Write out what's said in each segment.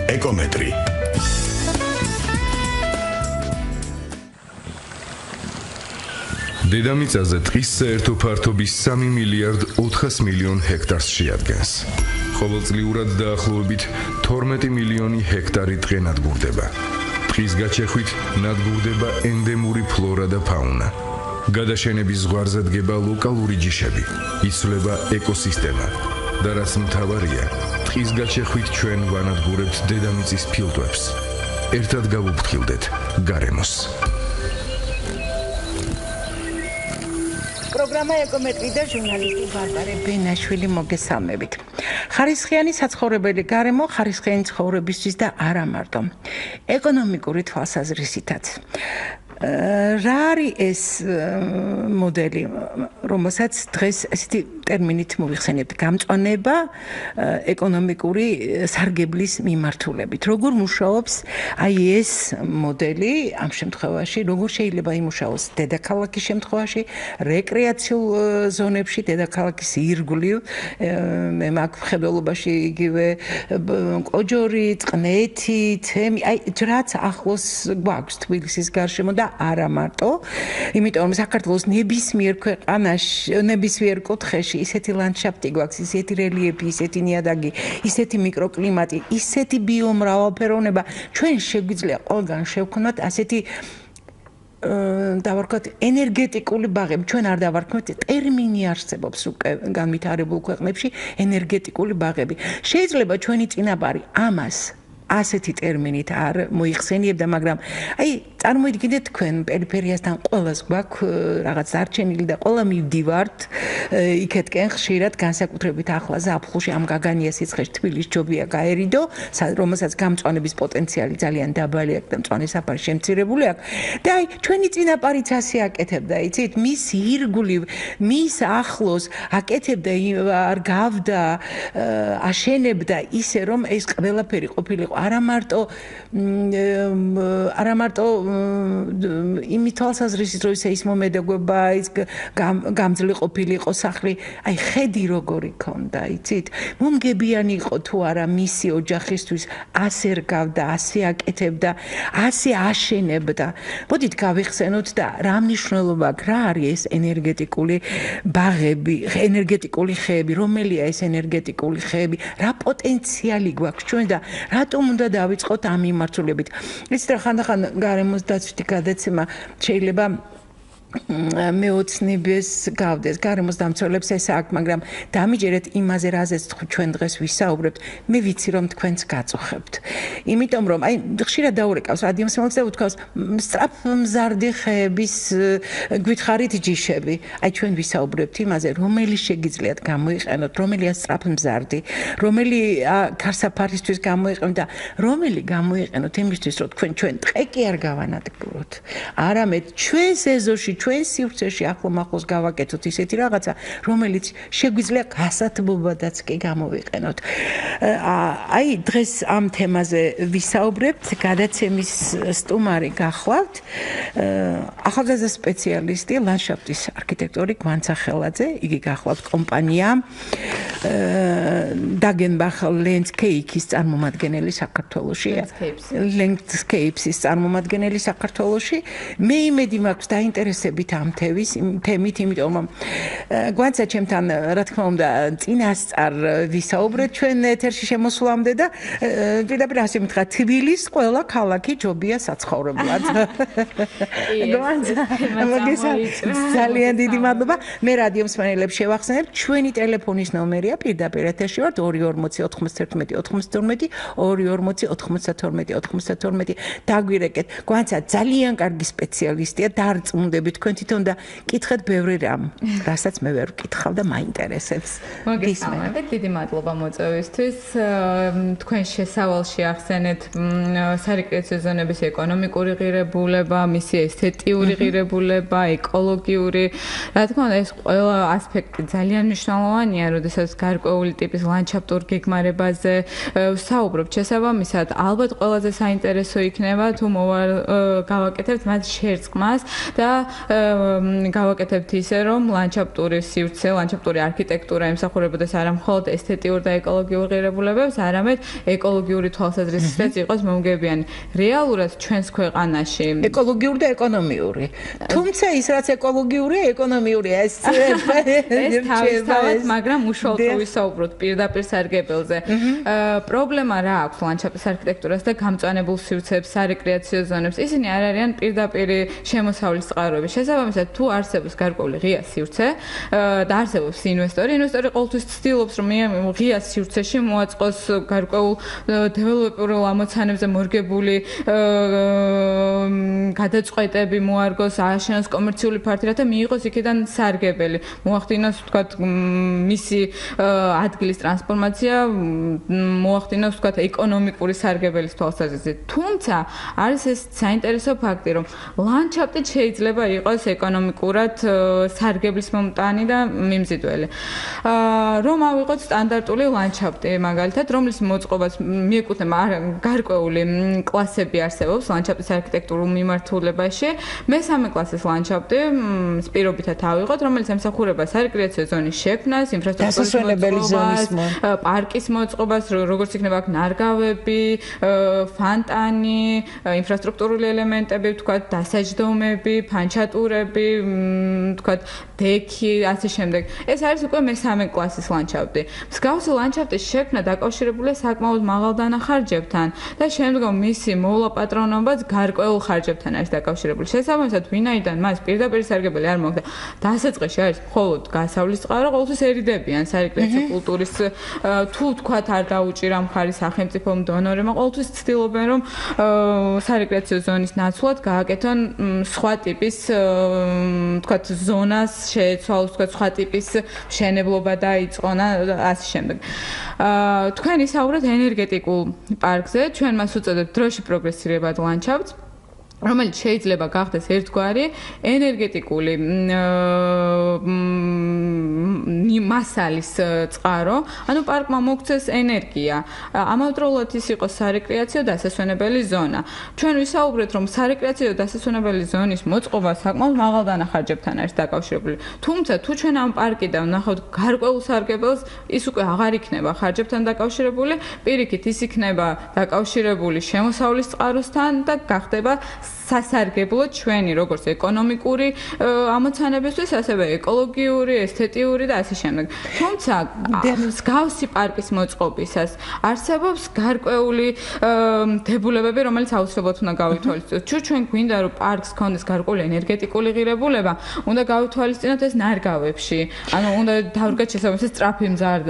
ეკომეტრი. დედამიწაზე ტყის საერთო ფართობის 3 მილიარდ 400 მილიონ ჰექტარს შეადგენს. ყოველწლიურად დაახლოებით 12 მილიონი ჰექტარი ტყე ნადგურდება. ტყის გაჩეხვით ნადგურდება ენდემური ფლორა და ფაუნა. გადაშენების ზღვარზე დგება ლოკალური ჯიშები, იცვლება ეკოსისტემა და რაც მთავარია, ტყის გაჩეხვით ჩვენ ვანადგურებთ დედამიწის ფილტვებს. ერთად გავუფრთხილდეთ გარემოს. პროგრამა ეკომეტრი და ჟურნალისტი ბარბარე ბენაშვილი მოგესალმებით. ხარისხიანი საცხოვრებელი გარემო ხარისხიანი ცხოვრებისთვის და არა მარტო. ეკონომიკური თვალსაზრისითაც. რა არის ეს მოდელი, რომელსაც დღეს ესეთი ტერმინით მოვიხსენებთ, გამწვანება ეკონომიკური სარგებლის მიმართულებით. როგორ მუშაობს აი ეს მოდელი ამ შემთხვევაში, როგორ შეიძლება იმუშაოს დედაქალაქის შემთხვევაში, რეკრეაციულ ზონებში, დედაქალაქის ირგვლივ, მე მაგ მხედველობაში იგივე კოჯორი, წყნეთი, თემი, აი რაც ახლოს გვაქვს თბილისის გარშემო და არა მარტო, იმიტომ რომ საქართველოს ნებისმიერ ქვეყანაში, ნებისმიერ კუთხეში ისეთი ლანდშაფტი გვაქვს, ისეთი რელიეფი, ისეთი ნიადაგი, ისეთი მიკროკლიმატი, ისეთი ბიომრავალფეროვნება, ჩვენ შეგვიძლია ყველგან შევქნათ ასეთი დავარქვათ ენერგეტიკული ბაღები. ჩვენ არ დავარქვათ, ტერმინი არსებობს უკვე განვითარებულ ქვეყნებში ენერგეტიკული ბაღები. შეიძლება ჩვენი წინაპარი ამას ასეთი ტერმინით არ მოიხსენიებდა, მაგრამ აი წარმოიდგინეთ თქვენ პერიფერიასთან ყველას გვაქვს რაღაც დარჩენილი და ყველა მივდივართ იქეთკენ ხშირად, განსაკუთრებით ახლა ზაფხულში ამ გაგანია სიცხეში თბილის ჯობია გაერიდო, რომელსაც გამწვანების პოტენციალი ძალიან დაბალი აქვს და მწვანე საფარი შემცირებული აქვს. და აი ჩვენი წინაპარიც ასე აკეთებდა, იცით, მის ირგვლივ, მის ახლოს აკეთებდა, არ გავდა, აშენებდა ისე რომ ეს ყველაფერი ყოფილიყო არა მარტო იმით თვალსაზრისით, რომ ის მომედაგვება, ის გამძლე ყოფილიყო სახლი, აი ხედი როგორი ქონდა, იცით? მომგებიანი იყო თუ არა მისი ოჯახისთვის, ასე რგავდა, ასე აკეთებდა, ასე აშენებდა. მოდით გავიხსენოთ და რა მნიშვნელობა აქვს, რა არის ეს ენერგეტიკული ბაღები, ენერგეტიკული ხეები, რომელია ეს ენერგეტიკული ხეები, რა პოტენციალი გვაქვს ჩვენ და რატომ უნდა დავიწყოთ ამ მიმართულებით. იცით რა, ხანდახან გარემოს დაცვითი გადაცემა შეიძლება მეოცნებას გავდეს, გარემოს დამცველებს ეს აქვს, მაგრამ დამიჯერეთ იმაზე, რაზეც ჩვენ დღეს ვისაუბრებთ, მე ვიცი რომ თქვენც გაწუხებთ. იმიტომ რომ აი ხშირად დაურეკავს რადიომსმენელს და უთქვას სწრაფმზარდი ხეების გვითხარით ჯიშები. აი ჩვენ ვისაუბრებთ იმაზე, რომელი შეგიძლიათ გამოიყენოთ, რომელია სწრაფმზარდი, რომელი ქარსაფარისთვის გამოიყენოთ და რომელი გამოიყენოთ იმისთვის, რომ ჩვენ ტყე კი არ გავანადგუროთ. არამედ ჩვენს ეზოში ჩვენ სივრცეში ახლომახლოს გავაკეთოთ ისეთი რაღაცა, რომელიც შეგვიძლია გასათბობადაც კი გამოვიყენოთ. აი დღეს ამ თემაზე ვისაუბრებთ, გადაცემის სტუმარი გახლავთ, ახალგაზრდა სპეციალისტი, ლანდშაფტის არქიტექტორი გვანცა ხელაძე, იგი გახლავთ კომპანია დაგენბახ ლენდსკეიპის წარმომადგენელი საქართველოში, ლენდსკეიპის წარმომადგენელი საქართველოში. მე იმედი მაქვს დაინტერესებით ამ თემით, იმიტომ რომ გვანცა ჩემთან, რა თქმა უნდა, წინასწარ ვისაუბრეთ ჩვენ ეთერში შემოსვლამდე და პირდაპირ ასე მითხრა, თბილის ყველა ქალაქი ჯობია საცხოვრებლად. გვანცა, ძალიან დიდი მადლობა. მე რადიომსმენელებს შევახსენებ, ჩვენი ტელეფონის ნომერია, პირდაპირ ეთერში ვართ 22 91 92 22 92 92. დაგვირეკეთ. გვანცა ძალიან კარგი სპეციალისტია, დარწმუნდებით თქვენ თვითონ და კითხეთ ბევრი რამ, რასაც მე ვერ ვკითხავ და მაინტერესებს. მოგესალმებით, დიდი მადლობა მოწვევისთვის. თქვენ შესავალში ახსენეთ სარეკრეაციო ზონების ეკონომიკური ღირებულება, მისი ესთეტიური ღირებულება, ეკოლოგიური. რა თქმა უნდა, ეს ყველა ასპექტი ძალიან მნიშვნელოვანია, როდესაც გარკვეული ტიპის ლანდშაფტურ გეგმარებაზე ვსაუბრობთ. შესაბამისად, ალბათ ყველაზე საინტერესო იქნება თუ გავაკეთებთ მათ შერწყმას და გავაკეთებთ ისე, რომ ლანდშაფტური სივრცე, ლანდშაფტური არქიტექტურა ემსახურებოდეს არა მხოლოდ ესთეტიურ და ეკოლოგიურ ღირებულებებს, არამედ ეკოლოგიური თვალსაზრისითაც იყოს მომგებიანი. რეალურად ჩვენს ქვეყანაში ეკოლოგიური და ეკონომიური. თუმცა ის რაც ეკოლოგიურია, ეკონომიურია, ეს თავისთავად, მაგრამ უშუალოდ ვისაუბროთ პირდაპირ სარგებელზე. პრობლემა რა აქვს ლანდშაფტის არქიტექტურას და გამწვანებულ სივრცეებს, სარეკრეაციო ზონებს? ისინი არ არიან პირდაპირ შემოსავლის წყაროები. შესაბამისად, თუ არსებობს გარკვეული ღია სივრცე და არსებობს ინვესტორი ყოველთვის ცდილობს, რომ ღია სივრცეში მოაწყოს გარკვეულ დეველოპერულ ამოცანებზე მორგებული გადაწყვეტები, მოარგოს, ააშენოს კომერციული ფართი, რათა მიიღოს იქიდან სარგებელი. მოახდინოს, ვთქვათ, მისი ადგილის ტრანსფორმაცია, მოახდინოს, ვთქვათ, ეკონომიკური სარგებელის თვალსაზრისით. თუმცა არის ეს საინტერესო ფაქტი, რომ ლანდშაფტი შეიძლება იყოს ეკონომიკურად სარგებლის მომტანი და მიმზიდველი. რომ ავიღოთ სტანდარტული ლანდშაფტი, მაგალითად, რომლის მოწყობას მიეკუთვნება გარკვეული კლასები არსებობს ლანდშაფტის არქიტექტურულ მიმართულებაში. მესამე კლასის ლანდშაფტი პირობითად ავიღოთ, რომელიც ემსახურება სარეკრეაციო ზონის შექმნას, ინფრასტრუქტურის მოწყობას, პარკის მოწყობას, როგორც იქნება აქ ნარგავები, ფონტანი, ინფრასტრუქტურული ელემენტები, ვთქვათ, დასაჯდომები, ფანჩატურები, ვთქვათ, დექი, ასე შემდეგ. ეს არის უკვე მესამე კლასის ლანდშაფტი. მსგავსი ლანდშაფტის შექმნა დაკავშირებულია საკმაოდ მაღალ დანახარჯებთან და შემდგომ მისი მოვლა პატრონობაც გარკვეულ ხარჯებთან არის დაკავშირებული. შესაბამისად, ვინაიდან მას პირდაპირ სარგებელი არ მოაქვს და დასაწყისში არის მხოლოდ გასავლის წყარო, ყოველთვის ერიდებიან სარეკრეაციო კულტურის თუ თქვათ არ დაუჭირა მხარი სახელმწიფო დონორებმა, ყოველთვის ცდილობენ, რომ სარეკრეაციო ზონის ნაცვლად გააკეთონ სხვა ტიპის თქვათ ზონას შეეცვალოს, თქვათ სხვა ტიპის მშენებლობა დაიწყონ და ასე შემდეგ. თქვენ ისაუბრეთ ენერგეტიკულ პარკზე, ჩვენ მას უწოდებთ დროში პროგრესირებად ლანდშაფტს, რომელიც შეიძლება გახდეს ერთგვარი ენერგეტიკული მასალის წყარო, ანუ პარკმა მოქცეს ენერგია. ამავდროულად ის იყოს სარეკრეაციო დასასვენებელი ზონა. ჩვენ ვისაუბრეთ, რომ სარეკრეაციო დასასვენებელი ზონის მოწყობა საკმაოდ მაღალ დანახარჯებთან არის დაკავშირებული. თუმცა თუ ჩვენ ამ პარკიდან ვნახავთ გარკვეულ სარგებელს, ის უკვე აღარ იქნება ხარჯებთან დაკავშირებული, პირიქით ის იქნება დაკავშირებული შემოსავლის წყაროსთან და გახდება სასარგებლო ჩვენი როგორც ეკონომიკური ამოცანებისთვის, ასევე ეკოლოგიური, ესთეტიური და ასე შემდეგ. თუმცა მსგავსი პარკის მოწყობისას არსებობს გარკვეული დებულებები, რომელიც აუცილებლად უნდა გავითვალისწინოთ. თუ ჩვენ გვინდა რომ პარკს ჰქონდეს გარკვეული ენერგეტიკული ღირებულება, უნდა გავითვალისწინოთ ეს ნარგავებში. ანუ უნდა დავდგათ შესაბამისად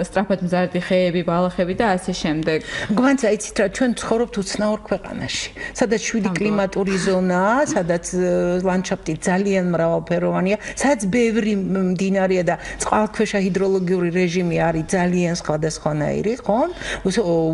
სწრაფად მზარდი ხეები, ბალახები და ასე შემდეგ. გვანცა, იცით რა, ჩვენ ცხოვრობთ უცნაურ ქვეყანაში, სადაც 7 კლიმატური ზონა, სადაც ლანდშაფტი ძალიან მრავალფეროვანია, სადაც ბევრი მდინარეა და წყალქვეშა ჰიდროლოგიური რეჟიმი არის ძალიან სხვადასხვანაირი, ხო?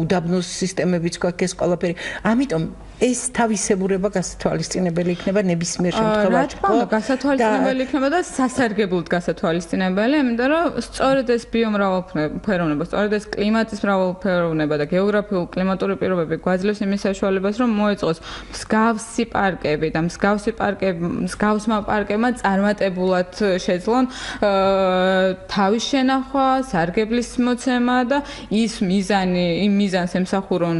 უდაბნოს სისტემებიც გვაქვს ეს ყველაფერი. ამიტომ ეს თავისებურება გასათვალისწინებელი იქნება ნებისმიერ შემთხვევაში. რა თქმა უნდა, გასათვალისწინებელი იქნება და სასარგებლოდ გასათვალისწინებელი, იმიტომ რომ სწორედ ეს ბიომრავალფეროვნება, სწორედ ეს კლიმატის მრავალფეროვნება და გეოგრაფიული კლიმატური პირობები გვაძლევს იმის საშუალებას, რომ მოეწყოს მსგავსი პარკები და მსგავსმა პარკებმა წარმატებულად შეძლონ თავის შენახვა, სარგებლის მოცემა და იმ მიზანს ემსახურონ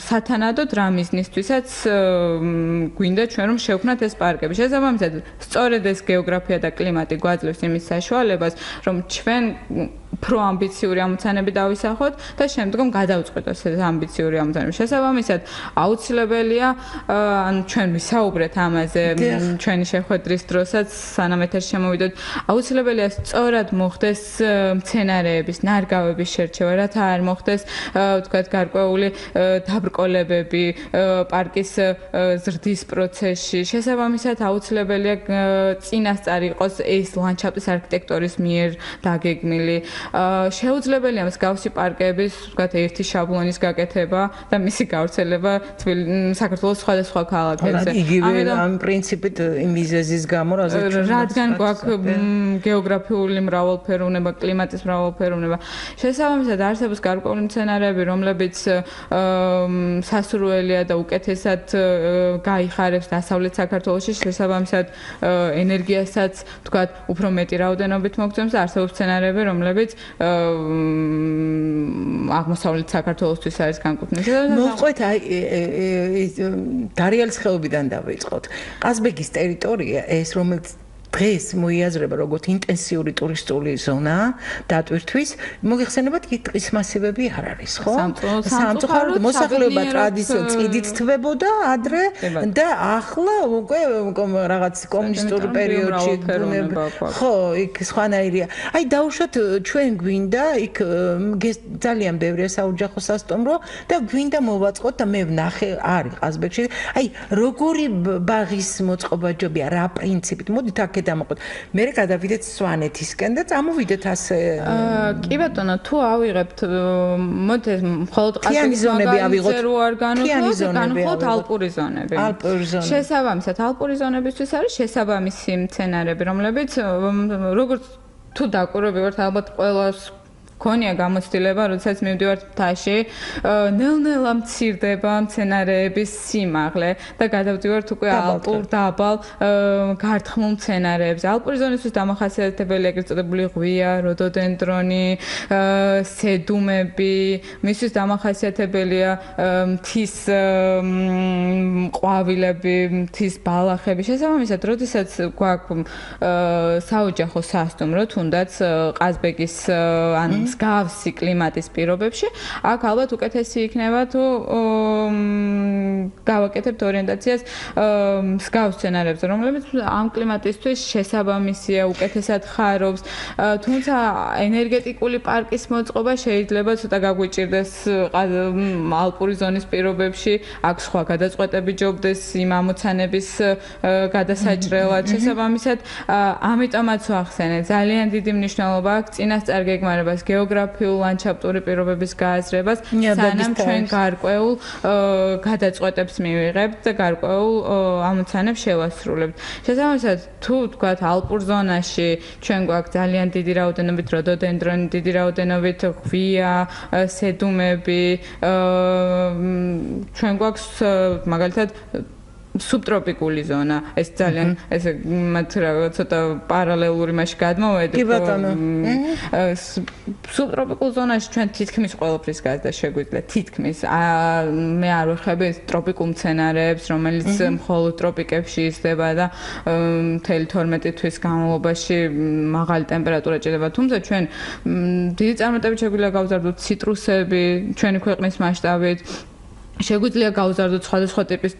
სათანადოდ რა მიზნისთვისაც გვინდა ჩვენ რომ შევქმნათ ეს პარკები. შესაბამისად, სწორედ ეს გეოგრაფია და კლიმატი გვაძლევს იმის საშუალებას, რომ ჩვენ უფრო ამბიციური ამოცანები დავისახოთ და შემდგომ გადავწყვეტოთ ეს ამბიციური ამოცანები. შესაბამისად, აუცილებელია, ანუ ჩვენ ვისაუბრეთ ამაზე ჩვენი შეხვედრის დროსაც, სანამ ეთერში შემოვიდოთ, აუცილებელია სწორად მოხდეს მცენარეების, ნარგავების შერჩევა, რათა არ მოხდეს, ვთქვათ, გარკვეული დაბრკოლებები პარკის ზრდის პროცესში. შესაბამისად, აუცილებელია წინასწარ იყოს ეს ლანდშაფტის არქიტექტორის მიერ დაგეგმილი შეუძლებელია მსგავსი პარკების, ვთქვათ, ერთი შაბლონის გაკეთება და მისი გავრცელება საქართველოს სხვადასხვა ქალაქებზე. იგივე ამ პრინციპით მიზეზის გამო რადგან გვაქვს გეოგრაფიული მრავალფეროვნება, კლიმატის მრავალფეროვნება. შესაბამისად არსებობს გარკვეული მცენარეები, რომლებიც სასურველია და უკეთესად გაიხარებს დასავლეთ საქართველოში, შესაბამისად ენერგიასაც, ვთქვათ, უფრო მეტი რაოდენობით მოგცემს და არსებობს მცენარეები, რომლებიც აღმოსავლეთ საქართველოსთვის არის განკუთვნილი. მოყვეთ დარიალის ხეობიდან დავიწყოთ. ყაზბეგის ტერიტორია ეს რომელიც დღეს მოიაზრება როგორც ინტენსიური ტურისტული ზონა დატვირთვის, მოგეხსენებათ კი ტყის მასივები არ არის, ხო? სამწუხაროდ მოსახლეობა ტრადიციულად წიდით თვებოდა ადრე და ახლა უკვე რაღაც კომუნისტურ პერიოდში ხო, იქ სხვანაირია. აი დავუშვათ ჩვენ გვინდა იქ ძალიან ბევრია საოჯახო სასტუმრო და გვინდა მოვაწყოთ და მე ვნახე არის ყაზბეგში. აი როგორი ბაღის მოწყობა ჯობია რა პრინციპით? მოდით აქ დამოყოთ. მე გადავიდეთ სვანეთისკენ და წამოვიდეთ ასე. კი ბატონო, თუ ავიღებთ მოდით მხოლოდ ყაზბეგის ზონები ავიღოთ. განვიხილოთ ალპური ზონები. შესაბამისად, ალპური ზონებისთვის არის შესაბამისი მცენარეები, რომლებიც როგორც თუ დაკვირვები ვართ, ალბათ ყველას ქონია გამოცდილება, როდესაც მივდივართ მთაში, ნელ-ნელა მცირდება მცენარეების სიმაღლე და გადავდივართ უკვე ალპურ დაბალ გართხმულ მცენარეებზე. ალპური ზონისთვის დამახასიათებელია ეგრეთ წოდებული ღვია, როდოდენდრონი, სედუმები, მისთვის დამახასიათებელია მთის ყვავილები, მთის ბალახები. შესაბამისად, როდესაც გვაქვს საოჯახო სასტუმრო, თუნდაც ყაზბეგის ან მსგავსი კლიმატის პირობებში, აქ ალბათ უკეთესი იქნება თუ გავაკეთებთ ორიენტაციას მსგავს სცენარებზე, რომლებიც ამ კლიმატისთვის შესაბამისია, უკეთესად ხარობს, თუმცა ენერგეტიკული პარკის მოწყობა შეიძლება ცოტა გაგვიჭირდეს ალპური ზონის პირობებში, აქ სხვა გადაწყვეტები ჯობდეს იმ ამოცანების გადასაჭრელად. შესაბამისად, ამიტომაც ვახსენე, ძალიან დიდი მნიშვნელობა აქვს წინასწარ გეგმარებას, გეოგრაფიულ ლანდშაფტური პირობების გააზრებას, სანამ ჩვენ გარკვეულ გადაწყვეტებს მივიღებთ და გარკვეულ ამოცანებს შევასრულებთ. შესაბამისად, თუ თქვათ ალპურ ზონაში ჩვენ გვაქვს ძალიან დიდი რაოდენობით როდოდენდრონი, დიდი რაოდენობით ღვია, სედუმები, ჩვენ გვაქვს მაგალითად სუბტროპიკული ზონა, ეს ძალიან ესე მათ ცოტა პარალელური მასში გადმოვედი. კი ბატონო. სუბტროპიკულ ზონაში ჩვენ თითქმის ყველაფრის გაზრდა შეგვიძლია, თითქმის. მე არ ვეხები ტროპიკულ მცენარეებს, რომელიც მხოლოდ ტროპიკებში იზრდება და მთელი 12 თვის განმავლობაში მაღალი ტემპერატურა ჭირდება. თუმცა ჩვენ დიდი წარმატებით შეგვიძლია გავზარდოთ ციტრუსები ჩვენი ქვეყნის მასშტაბით. შეგვიძლია გავზარდოთ სხვადასხვა ტიპის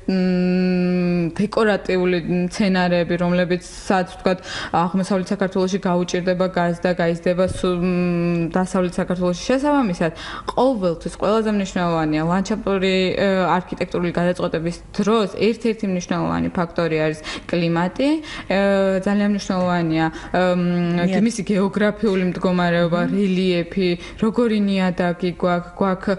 დეკორატიული მცენარეები, რომლებიცაც ვთქვათ აღმოსავლეთ საქართველოში გაუჭირდება გაზ და გაიზრდება დასავლეთ საქართველოში. შესაბამისად, ყოველთვის ყველაზე მნიშვნელოვანია ლანდშაფტური არქიტექტურული გადაწყვეტების დროს ერთ-ერთი მნიშვნელოვანი ფაქტორი არის კლიმატი, ძალიან მნიშვნელოვანია მისი გეოგრაფიული მდგომარეობა, რელიეფი, როგორი ნიადაგი გვაქვს,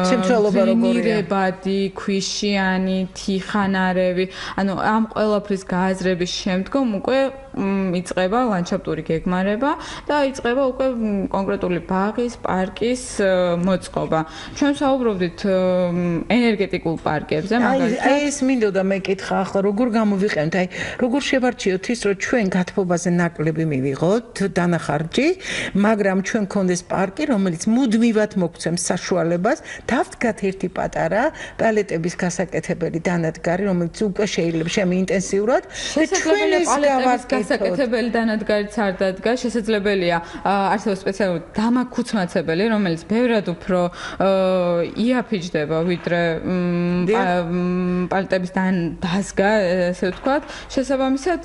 შემცველობა როგორია. ბადი, ქვიშიანი, თიხანარევი, ანუ ამ ყველაფრის გააზრების შემდგომ უკვე იწყება ლანდშაფტური გეგმარება და იწყება უკვე კონკრეტული ბაღის, პარკის მოწყობა. ჩვენ საუბრობდით ენერგეტიკულ პარკებზე, მაგალითად. აი ეს მინდოდა მეკითხა ახლა როგორ გამოვიყენთ, აი როგორ შევარჩიოთ ის, რომ ჩვენ გათბობაზე ნაკლები მივიღოთ დანახარჯი, მაგრამ ჩვენ გქონდეს პარკი, რომელიც მუდმივად მოგცემს საშუალებას დავდგათ ერთი პატარა პალეტების გასაკეთებელი დანადგარი, რომელიც უკვე შეიძლება შემოინტენსიურად და ჩვენ ეს გავაკეთოთ. გასაკეთებელი დანადგარიც არ დადგა, შესაძლებელია არსებობს სპეციალური დამაქუცმაცებელი, რომელიც ბევრად უფრო იაფიჯდება, ვიდრე პალეტების დაზგა, ესე ვთქვათ. შესაბამისად,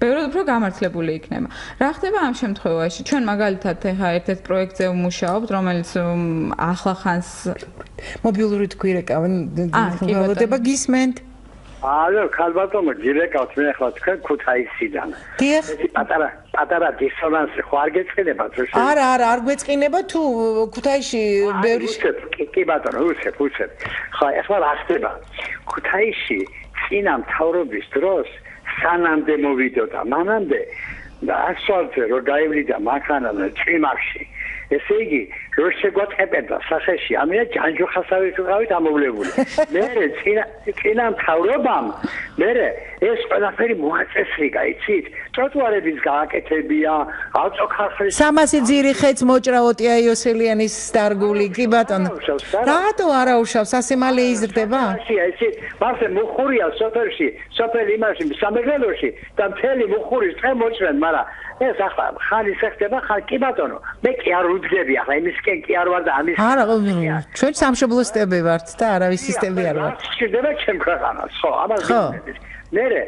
ბევრად უფრო გამართლებული იქნება. რა ხდება ამ შემთხვევაში? ჩვენ მაგალითად ეხა ერთ-ერთ პროექტზე ვმუშაობთ, რომელიც ახლა ხანს მობილური თქვირეკავენ ველოდება გისმენთ. ალო, ხალბატონო, გირეკავთ მე ახლა თქვენ ქუთაისიდან. დიახ. პატარა დისონანსი ხო არ გეწყინება თუ შე? არა, არ გვეწყინება თუ ქუთაისში ბევრი კი ბატონო, უსებ. ხო, ახლა რა ხდება? ქუთაისში წინა მთავრობის დროს სანამდე მოვიდოდა, მანამდე და ასფალტზე რო გაივლიდა მანქანა და ჭიმახში. ესე იგი, რო შეგვაწყებდა სახეში, ამია ჯანჯუხასავით ვიყავით ამოვლებული. მე წინა მთავრობამ ეს ყველაფერი მოაწესრიგა, იცით? ტროტუარების გააკეთებია, ავტოქარხვის 300 ძირი ხეც მოჭრაოტია იოსელიანის დარგული, კი ბატონო. რატო არა უშავს, ასე მალე იზრდება? ისეთ, მასე მუხურია სოფელში, სოფელი იმაში, სამეგრელოში და მთელი მუხურის ტყე მოჭრენ, მაგრამ ეს ახლა ხალი ხდება, ხალ კი ბატონო. მე კი არ უძგები ახლა იმისკენ კი არ ვარ და ამის არა, ჩვენ სამშობლოსტები ვართ და არავის სისტემები არ ვართ. შეიძლება ჩემ ქვეყანას, ხო, ამას ვიგებთ. მერე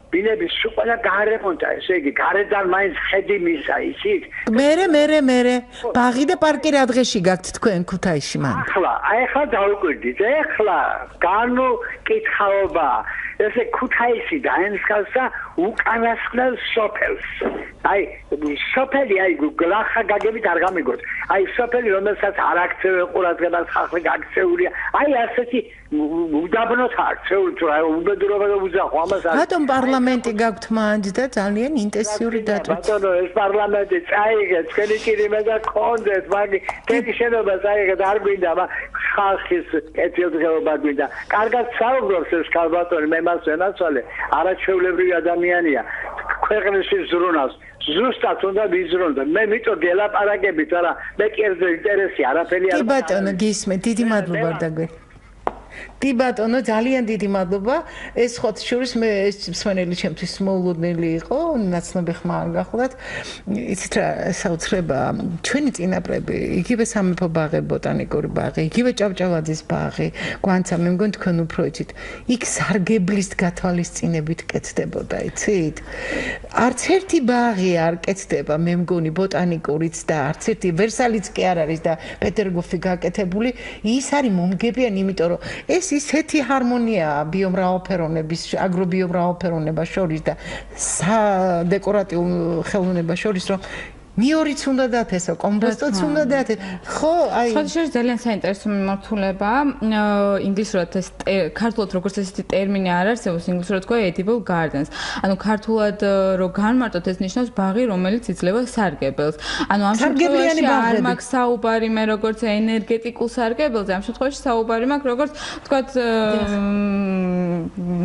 ბინების სულ გარემონტა, ესე იგი, გარედან მაინც ხედი მისა, იცით? მერე ბაღი და პარკი რა დღეში გაქვთ თქვენ ქუთაისში მან? ახლა დავუკვირდით, ახლა განუკითხაობა. ესე ქუთაისი დაემსგავსა უკანასკნელ სოფელს. სოფელი, გლახა გაგებით არ გამიგოთ. სოფელი, რომელსაც არ აქცევენ ყურადღებას, ხალხი გაქცეულია. ასეთი უდაბნოთ აქცეული, თუ უბედურობა და უძახო, ამას არ. რატომ პარლამენტი გაქვთ მანდ და ძალიან ინტენსიური დატვირთვა? ბატონო, ეს პარლამენტი წაიღეთ, თქვენი კირიმე და კონდეთ, მაგი თემი შენობა წაიღეთ, არ გვინდა, ხალხის კეთილდღეობა გვინდა. კარგად საუბრობს ეს ქალბატონი, მე მას ვენაცვალე, არაჩვეულებრივი ადამიანია. ქვეყნის ზრუნავს ზუსტად უნდა ვიზრუნდე. მე მიტო გელაპარაკებით, არა, მე კერძო ინტერესი არაფერი არ. კი ბატონო, გისმენთ, დიდი მადლობა დაგვე. კი ბატონო, ძალიან დიდი მადლობა. ეს ხოთ შორის მე ეს მსმენელი ჩემთვის მოულოდნელი იყო, ნაცნობი ხმა არ გახლდათ. იცით რა, საოცრება, ჩვენი წინაპრები, იგივე სამეფო ბაღი, ბოტანიკური ბაღი, იგივე ჭავჭავაძის ბაღი, გვანცა, მე მგონი თქვენ უფრო იცით. იქ სარგებლის გათვალისწინებით კეთდებოდა, იცით? არც ერთი ბაღი არ კეთდება, მე მგონი ბოტანიკურიც და არც ერთი ვერსალიც კი არ არის და პეტერგოფი გაკეთებული. ის არის მომგებიანი, იმიტომ რომ ეს ისეთი ჰარმონიაა ბიომრავალფეროვნების, აგრობიომრავალფეროვნებას შორის და სადეკორატიულ ხელოვნებას შორის, რომ მიორიც უნდა დათესო, კომბოსტოც უნდა დათესო. ხო, შორის ძალიან საინტერესო მიმართულება. ინგლისურად ეს ქართულად როგორც ესეთი ტერმინი არ არსებობს, ინგლისურად თქვა edible gardens. ანუ ქართულად რო განმარტოთ, ეს ნიშნავს ბაღი, რომელიც იძლევა სარგებელს. ანუ ამ შემთხვევაში არ მაქვს საუბარი მე როგორც ენერგეტიკულ სარგებელზე, ამ შემთხვევაში საუბარი მაქვს როგორც თქვათ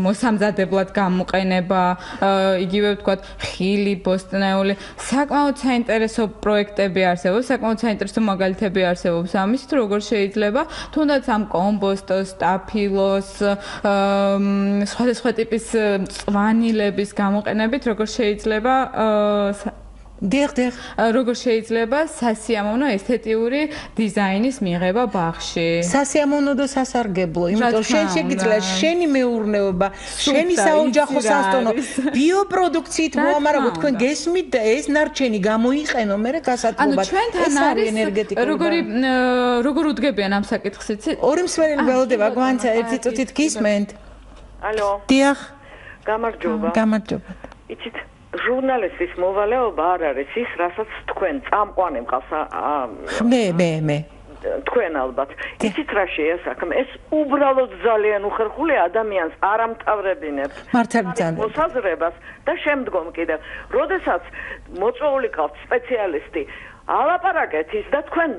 მოსამზადებლად გამოყენება, იგივე თქვათ ხილი, ბოსტნეული, საკმაოდ საინტერესო პროექტები არსებობს, საკმაოდ საინტერესო მაგალითები არსებობს ამის, თუ როგორ შეიძლება თუნდაც ამ კომბოსტოს, სტაფილოს, სხვადასხვა ტიპის მწვანილების გამოყენებით, როგორ შეიძლება როგორ შეიძლება სასიამოვნო ესთეტიური დიზაინის მიღება ბაღში. სასიამოვნო და სასარგებლო, იმიტომ შენ შეგიძლია შენი მეურნეობა, შენი საოჯახო სასტონო ბიოპროდუქციით მოამარაგო, თქვენ გესმით და ეს ნარჩენი გამოიყენო მერე გასათბობად. ეს არის ენერგეტიკული. როგორ უდგებიან ამ საკითხს, იცით? ორი მსმენელი ველოდება, გვანცა, ერთი წუთით გისმენთ. ალო. დიახ. გამარჯობა. იცით? ჟურნალისტის მოვალეობა არ არის ის, რასაც თქვენ წამყვანი მყავს. მე. თქვენ ალბათ. იცით რა შეა საქმე? ეს უბრალოდ ძალიან უხერხული ადამიანს არ ამტავრებინებს. მოსაზრებას და შემდგომ კიდევ, როდესაც მოწვეული ყავთ სპეციალისტი, ალაპარაკეთ ის და თქვენ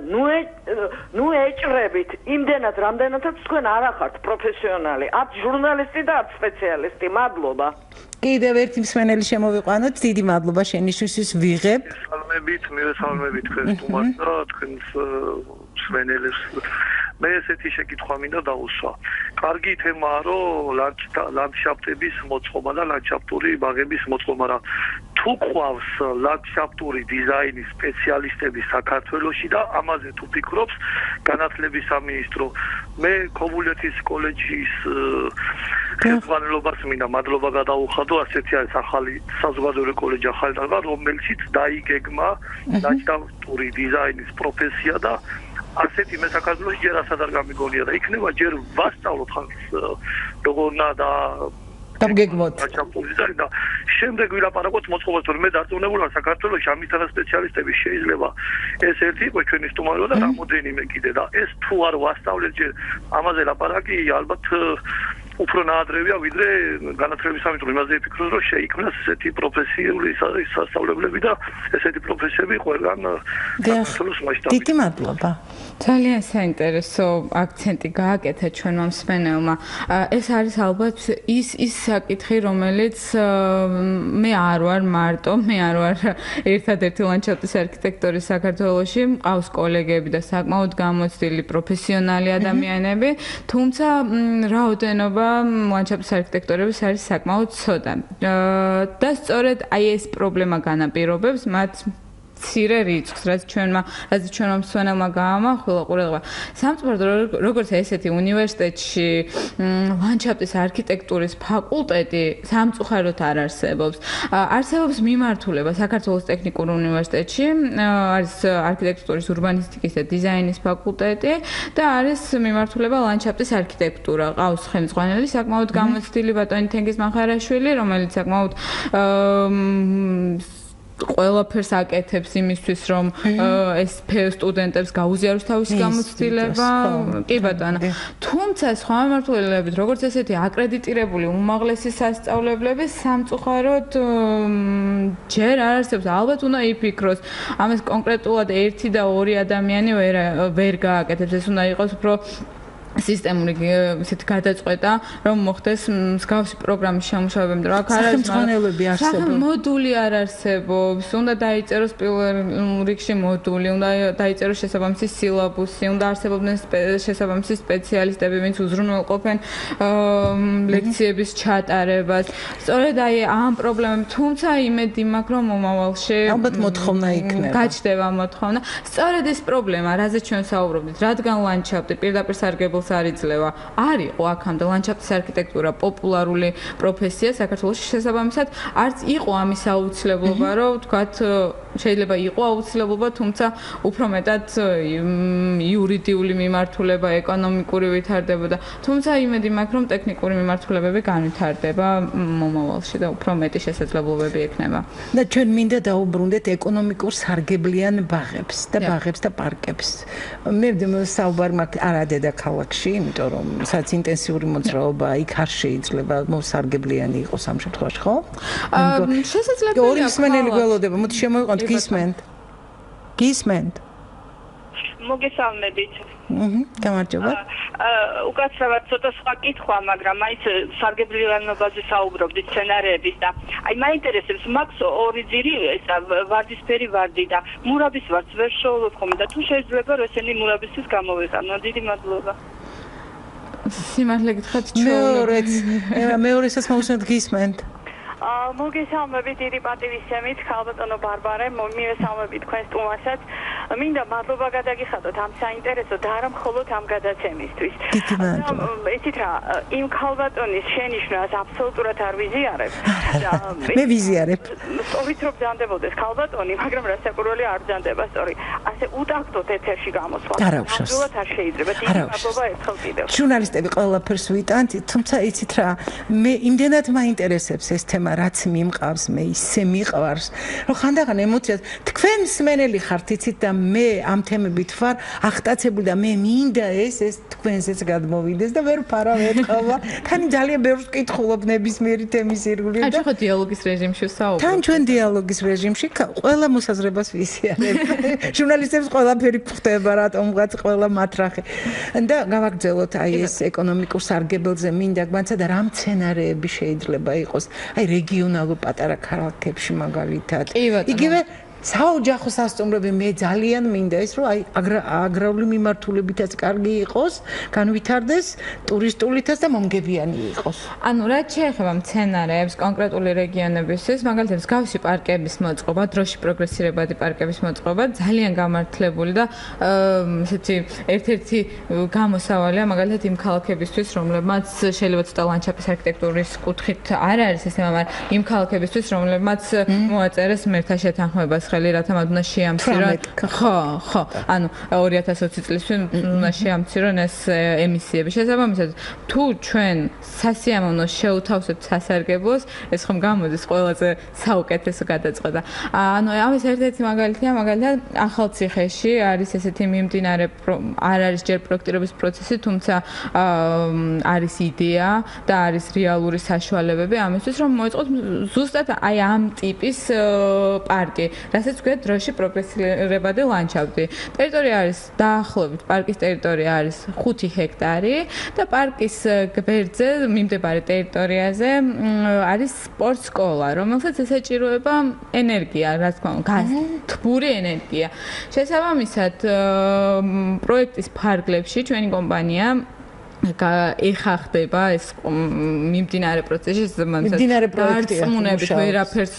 ნუ ეჭრებით იმდენად, რამდენადაც თქვენ არ ახართ პროფესიონალი, არც ჟურნალისტი და არც სპეციალისტი. მადლობა. კიდევ ერთი მსმენელი შემოვიყვანოთ, დიდი მადლობა შენიშვნისთვის ვიღებ. მივესალმებით თქვენ სტუმარს და თქვენს მსმენელებს. მე ესეთი შეკითხვა მინდა დავუსვა. კარგი თემაა, რომ ლანდშაფტების მოწყობა და ლანდშაფტური ბაღების მოწყობა, მაგრამ თუ ყავს ლანდშაფტური დიზაინის სპეციალისტები საქართველოში და ამაზე თუ ფიქრობს განათლების სამინისტრო, მე ქობულეთის კოლეჯის ხელმძღვანელობას მინდა მადლობა გადაუხადო, ასეთი არის ახალი საზოგადოებრივი კოლეჯი ახალი, რომელშიც დაიგეგმა ლანდშაფტური დიზაინის პროფესია და ასეთი მე საქართველოში ჯერ ასად არ გამიგონია და იქნება ჯერ ვასწავლოთ ხალხს როგორ და გამგეგმოთ და შემდეგ ვილაპარაკოთ მოწყობას თორემ მე დარწმუნებული ვარ საქართველოში ამისთან სპეციალისტები შეიძლება ეს ერთი იყოს ჩვენი სტუმარი და რამოდენიმე კიდე და ეს თუ არ ვასწავლეთ ჯერ ამაზე ლაპარაკი ალბათ უფრო ნაადრევია ვიდრე განათლების სამინისტრო იმაზე ფიქრობს რომ შეიქმნას ესეთი პროფესიული სასწავლებლები და ესეთი პროფესიები ყველგან საქართველოს მასშტაბით. დიდი მადლობა. ძალიან საინტერესო აქცენტი გააკეთა ჩვენმა მსმენელმა. ეს არის ალბათ ის საკითხი, რომელიც მე არ ვარ მარტო, მე არ ვარ ერთადერთი ლანდშაფტის არქიტექტორი საქართველოში, მყავს კოლეგები და საკმაოდ გამოცდილი პროფესიონალი ადამიანები, თუმცა რაოდენობა ლანდშაფტის არქიტექტორების არის საკმაოდ ცოტა. და სწორედ აი ეს პრობლემა განაპირობებს მათ მცირე რიცხვს, რაც ჩვენმა მსმენელმა გაამახვილა ყურადღება. სამწუხაროდ, როგორც ესეთი უნივერსიტეტში ლანდშაფტის არქიტექტურის ფაკულტეტი სამწუხაროდ არ არსებობს. არსებობს მიმართულება საქართველოს ტექნიკურ უნივერსიტეტში, არის არქიტექტურის ურბანისტიკის და დიზაინის ფაკულტეტი და არის მიმართულება ლანდშაფტის არქიტექტურა. ყავს ხელმძღვანელი საკმაოდ გამოცდილი ბატონი თენგიზ მახარაშვილი, რომელიც საკმაოდ ყველაფერს აკეთებს იმისთვის, რომ ეს სტუდენტებს გაუზიაროს თავისი გამოცდილება. კი ბატონო. თუმცა სხვა მიმართულებით, როგორც ესეთი აკრედიტირებული უმაღლესი სასწავლებლები, სამწუხაროდ ჯერ არ არსებობს. ალბათ უნდა იფიქროს. ამას კონკრეტულად 1 და 2 ადამიანი ვერ გააკეთებს. ეს უნდა იყოს უფრო სისტემური ისეთი გადაწყვეტა, რომ მოხდეს მსგავსი პროგრამის შემუშავება, რა არ არის სახელმძღვანელოები არსებობს. მოდული არ არსებობს, უნდა დაიწეროს პირველ რიგში მოდული, უნდა დაიწეროს შესაბამისი სილაბუსი, უნდა არსებობდნენ შესაბამისი სპეციალისტები, ვინც უზრუნველყოფენ ლექციების ჩატარებას. სწორედ აი ამ პრობლემებს, თუმცა იმედი მაქვს, რომ მომავალში ალბათ მოთხოვნა იქნება. გაჩნდება მოთხოვნა. სწორედ ეს პრობლემა, რაზეც ჩვენ საუბრობდით, რადგან ლანდშაფტი პირდაპირ სარგებელს არ იძლევა. არ იყო აქამდე ლანდშაფტის არქიტექტურა პოპულარული პროფესია საქართველოში, შესაბამისად არც იყო ამის აუცილებლობა, რომ ვთქვათ, შეიძლება იყო აუცილებლობა, თუმცა უფრო მეტად იურიდიული მიმართულება, ეკონომიკური ვითარდებოდა. თუმცა იმედი მაქვს, რომ ტექნიკური მიმართულებები განვითარდება მომავალში და უფრო მეტი შესაძლებლობები ექნება. და ჩვენ მინდა დაუბრუნდეთ ეკონომიკურ სარგებლიან ბაღებს და პარკებს. მე საუბარი მაქვს არა დედაქალაქში, იმიტომ რომ სადაც ინტენსიური მოძრაობა იქ არ შეიძლება მოსარგებლიანი იყოს ამ შემთხვევაში, ხო? შესაძლებელია. ორი მსმენელი გველოდება, მოდი შემოვიყვანთ გისმენთ. მოგესალმებით. გამარჯობა. უკაცრავად ცოტა სხვა კითხვა, მაგრამ მაინც სარგებლიანობაზე საუბრობდით სცენარეების და აი მაინტერესებს მაქვს ორი ძირი, ეს ვარდისფერი ვარდი და მურაბის ვარდს ვერ შოულობ ხოლმე და თუ შეიძლება რომ ესენი მურაბისთვის გამოვიყანო. დიდი მადლობა. სიმართლე გითხრათ, მეორესაც მოусმენთ გისმენთ. მოგესალმებით დიდი პატივისცემით, ხალბატონო ბარბარე, მივესალმებით თქვენ სტუმარსაც. მინდა მადლობა გადაგიხადოთ ამ საინტერესო და არა მხოლოდ ამ გადაცემისთვის. ესით რა, იმ ხალბატონის შენიშვნას აბსოლუტურად არ ვიზიარებ. მე ვიზიარებ. სწორით რომ ბრძანდებოდეს ხალბატონი, მაგრამ რასაკვირველი არ ბრძანდება სწორი. ასე უტაქტოთ ეთერში გამოსვლა. ნამდვილად არ შეიძლება. დიდი მადლობა ერთხელ კიდევ. ჟურნალისტები ყველაფერს ვიტანთ, თუმცა იცით რა, მე იმდენად მაინტერესებს ეს თემა, რაც მიმყავს, მე ისე მიყვარს, რომ ხანდახან ემოციას თქვენ მსმენელი ხართ, იცით და მე ამ თემებით ვარ აღტაცებული და მე მინდა ეს თქვენზეც გადმოვიდეს და ვერ ფარავ ეთყობა. თან ძალიან ბევრს ვკითხულობ ნებისმიერი თემის ირგვლივ და ხო დიალოგის რეჟიმში ვსაუბრობ. თან ჩვენ დიალოგის რეჟიმში ყველა მოსაზრებას ვიზიარებ. ჟურნალისტებს ყველაფერი გვხვდება, რატომღაც ყველა მათრახე. და გავაგრძელოთ აი ეს ეკონომიკურ სარგებელზე მინდა გვანცა და რა მცენარეები შეიძლება იყოს. აი რეგიონალურ პატარა ქალაქებში მაგალითად. იგივე საოჯახო სასტუმროები მე ძალიან მინდა ის რომ აი აგრარული მიმართულებითაც კარგი იყოს, განვითარდეს, ტურისტულითაც და მომგებიანი იყოს. ანუ რაც შეეხება მცენარეებს კონკრეტული რეგიონებისთვის, მაგალითად მსგავსი პარკების მოწყობა, დროში პროგრესირებადი პარკების მოწყობა ძალიან გამართლებული და ესეთი ერთ-ერთი გამოსავალია მაგალითად იმ ქალაქებისთვის, რომლებმაც შეიძლება ცოტა ლანდშაფტის არქიტექტურის კუთხით არ არის ეს თემა, მაგრამ იმ ქალაქებისთვის, რომლებმაც მოაწერეს მერთა შეთანხმებას 2019, რათა მათ უნდა შეამცირონ. ხო. ანუ 2020 წლის უნდა შეამცირონ ეს ემისიები. შესაბამისად, თუ ჩვენ სასიამოვნოს შევთავსებთ სასარგებლოს, ეს ხომ გამოდის ყველაზე საუკეთესო გადაწყვეტა. ანუ ამის ერთ-ერთი მაგალითია, მაგალითად, ახალციხეში არის ესეთი მიმდინარე არ არის ჯერ პროექტირების პროცესი, თუმცა არის იდეა და არის რეალური საშუალებები ამისთვის, რომ მოეწყოთ ზუსტად აი ამ ტიპის პარკი, რასაც ქვია დროში პროგრესირებადი ლანდშაფტი. ტერიტორია არის დაახლოებით, პარკის ტერიტორია არის 5 ჰექტარი და პარკის გვერდზე მიმდებარე ტერიტორიაზე არის სპორტ სკოლა, რომელსაც ესაჭიროება ენერგია, რა თქმა უნდა, თბური ენერგია. შესაბამისად, პროექტის ფარგლებში ჩვენი კომპანია ეხახდება ეს მიმდინარე პროცესი, დარწმუნებით ვერაფერს